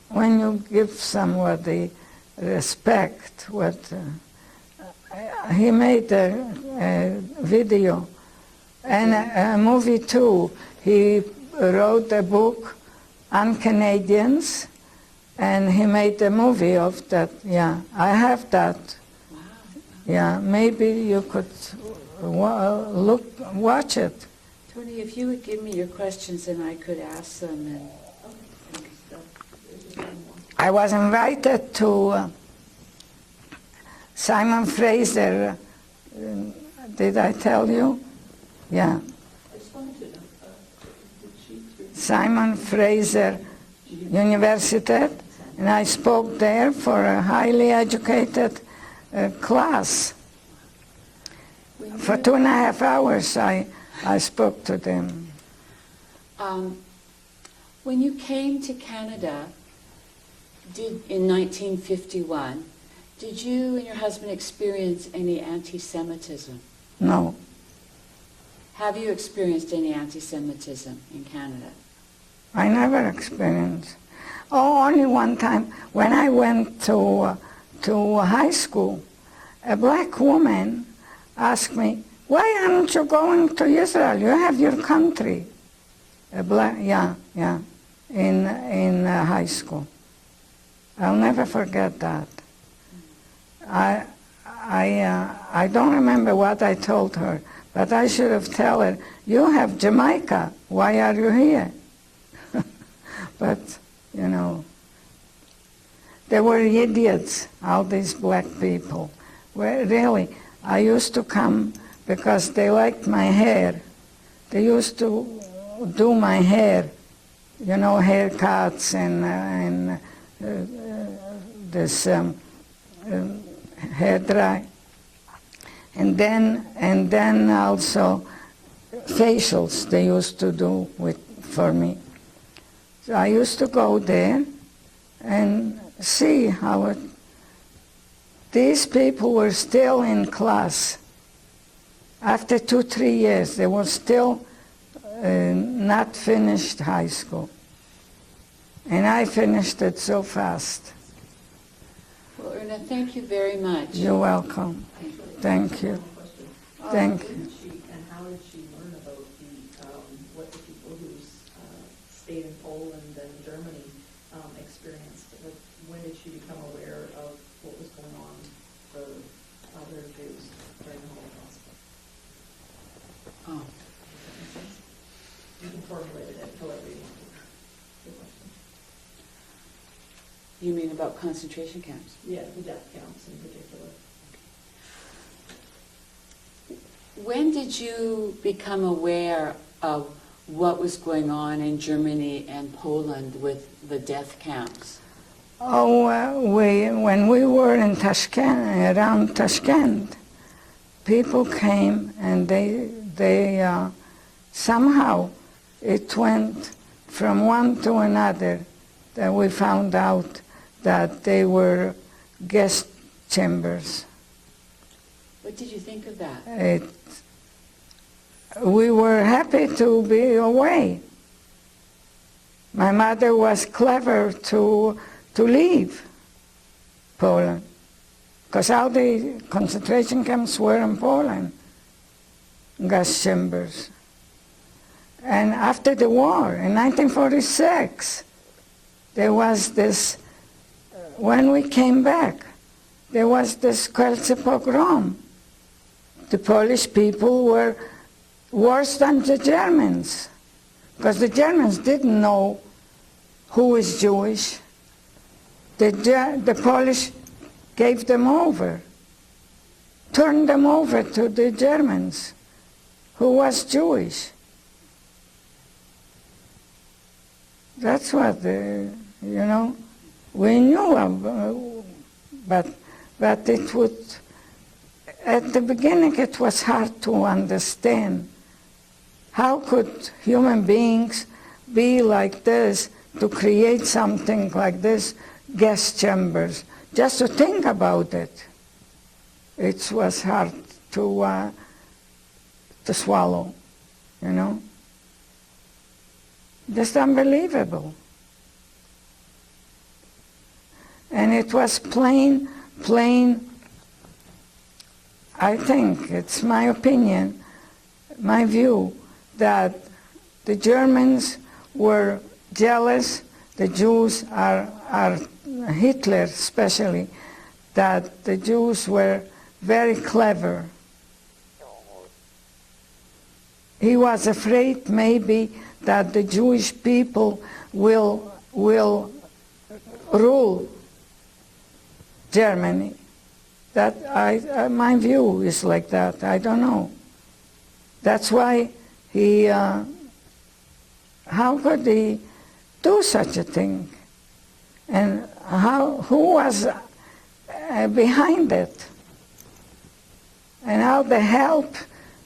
When you give somebody respect, he made a video and a movie too. He wrote a book on Canadians, And he made a movie of that. Yeah, I have that. Wow. Yeah, maybe you could watch it. Tony, if you would give me your questions, then I could ask them. And I was invited to Simon Fraser. Did I tell you? Yeah. I just wanted to know, did she through? Simon Fraser University, and I spoke there for a highly educated class. For 2.5 hours I spoke to them. When you came to Canada in 1951, did you and your husband experience any anti-Semitism? No. Have you experienced any anti-Semitism in Canada? I never experienced. Oh, only one time when I went to high school, a black woman asked me, "Why aren't you going to Israel? You have your country." A black, yeah, in high school. I'll never forget that. I don't remember what I told her, but I should have told her, "You have Jamaica. Why are you here?" But, you know, they were idiots, all these black people. Well, really, I used to come because they liked my hair. They used to do my hair, you know, haircuts and this hair dry. And then also facials they used to do for me. So I used to go there and see how these people were still in class. After 2-3 years, they were still not finished high school. And I finished it so fast. Well, Erna, thank you very much. You're welcome. Thank you. Thank you. And how did she learn about what the people who stayed in Poland and Germany experienced? Like, when did she become aware of what was going on for other Jews during the Holocaust? Oh. You can formulate it however you want to. Good question. You mean about concentration camps? Yeah, the death camps in particular. When did you become aware of what was going on in Germany and Poland with the death camps? Oh, when we were in Tashkent, around Tashkent, people came and they somehow it went from one to another that we found out that they were gas chambers. What did you think of that? We were happy to be away. My mother was clever to leave Poland, because all the concentration camps were in Poland, gas chambers. And after the war, in 1946, there was this, when we came back, there was this Kielce pogrom. The Polish people were worse than the Germans, because the Germans didn't know who was Jewish. The Polish gave them over, turned them over to the Germans, who was Jewish. That's what, we knew about, but it would, at the beginning it was hard to understand. How could human beings be like this, to create something like this, gas chambers? Just to think about it, it was hard to swallow, Just unbelievable. And it was plain, I think, it's my opinion, my view, that the Germans were jealous, the Jews are Hitler especially, that the Jews were very clever. He was afraid maybe that the Jewish people will rule Germany. That my view is like that. I don't know. That's why he. How could he do such a thing? And who was behind it? And how the help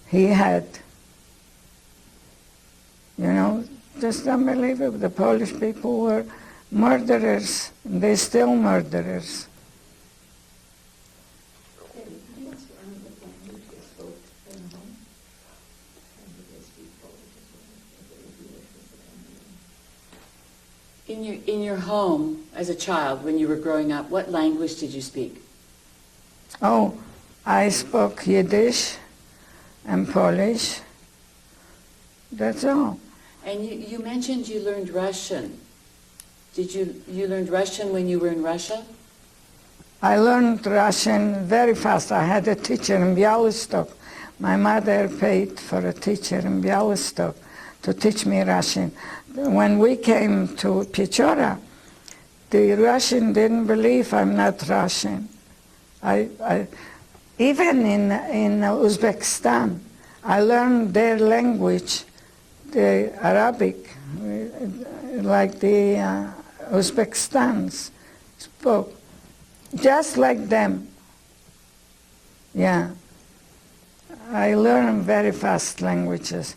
he had. You know, just unbelievable. The Polish people were murderers. They're still murderers. In your home as a child, when you were growing up, what language did you speak? Oh, I spoke Yiddish and Polish. That's all. And you mentioned you learned Russian. Did you learned Russian when you were in Russia? I learned Russian very fast. I had a teacher in Białystok. My mother paid for a teacher in Białystok to teach me Russian. When we came to Pechora, the Russian didn't believe I'm not Russian. Even in Uzbekistan, I learned their language, the Arabic, like the Uzbekistans spoke, just like them. Yeah. I learned very fast languages.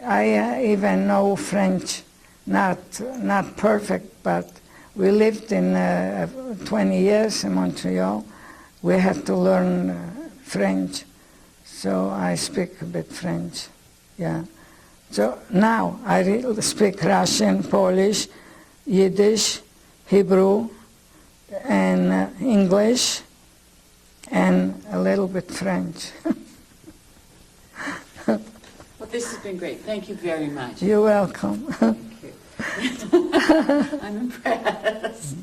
I even know French, not perfect, but we lived in 20 years in Montreal. We had to learn French, so I speak a bit French, yeah. So now I speak Russian, Polish, Yiddish, Hebrew, and English, and a little bit French. Well, this has been great. Thank you very much. You're welcome. Thank you. I'm impressed.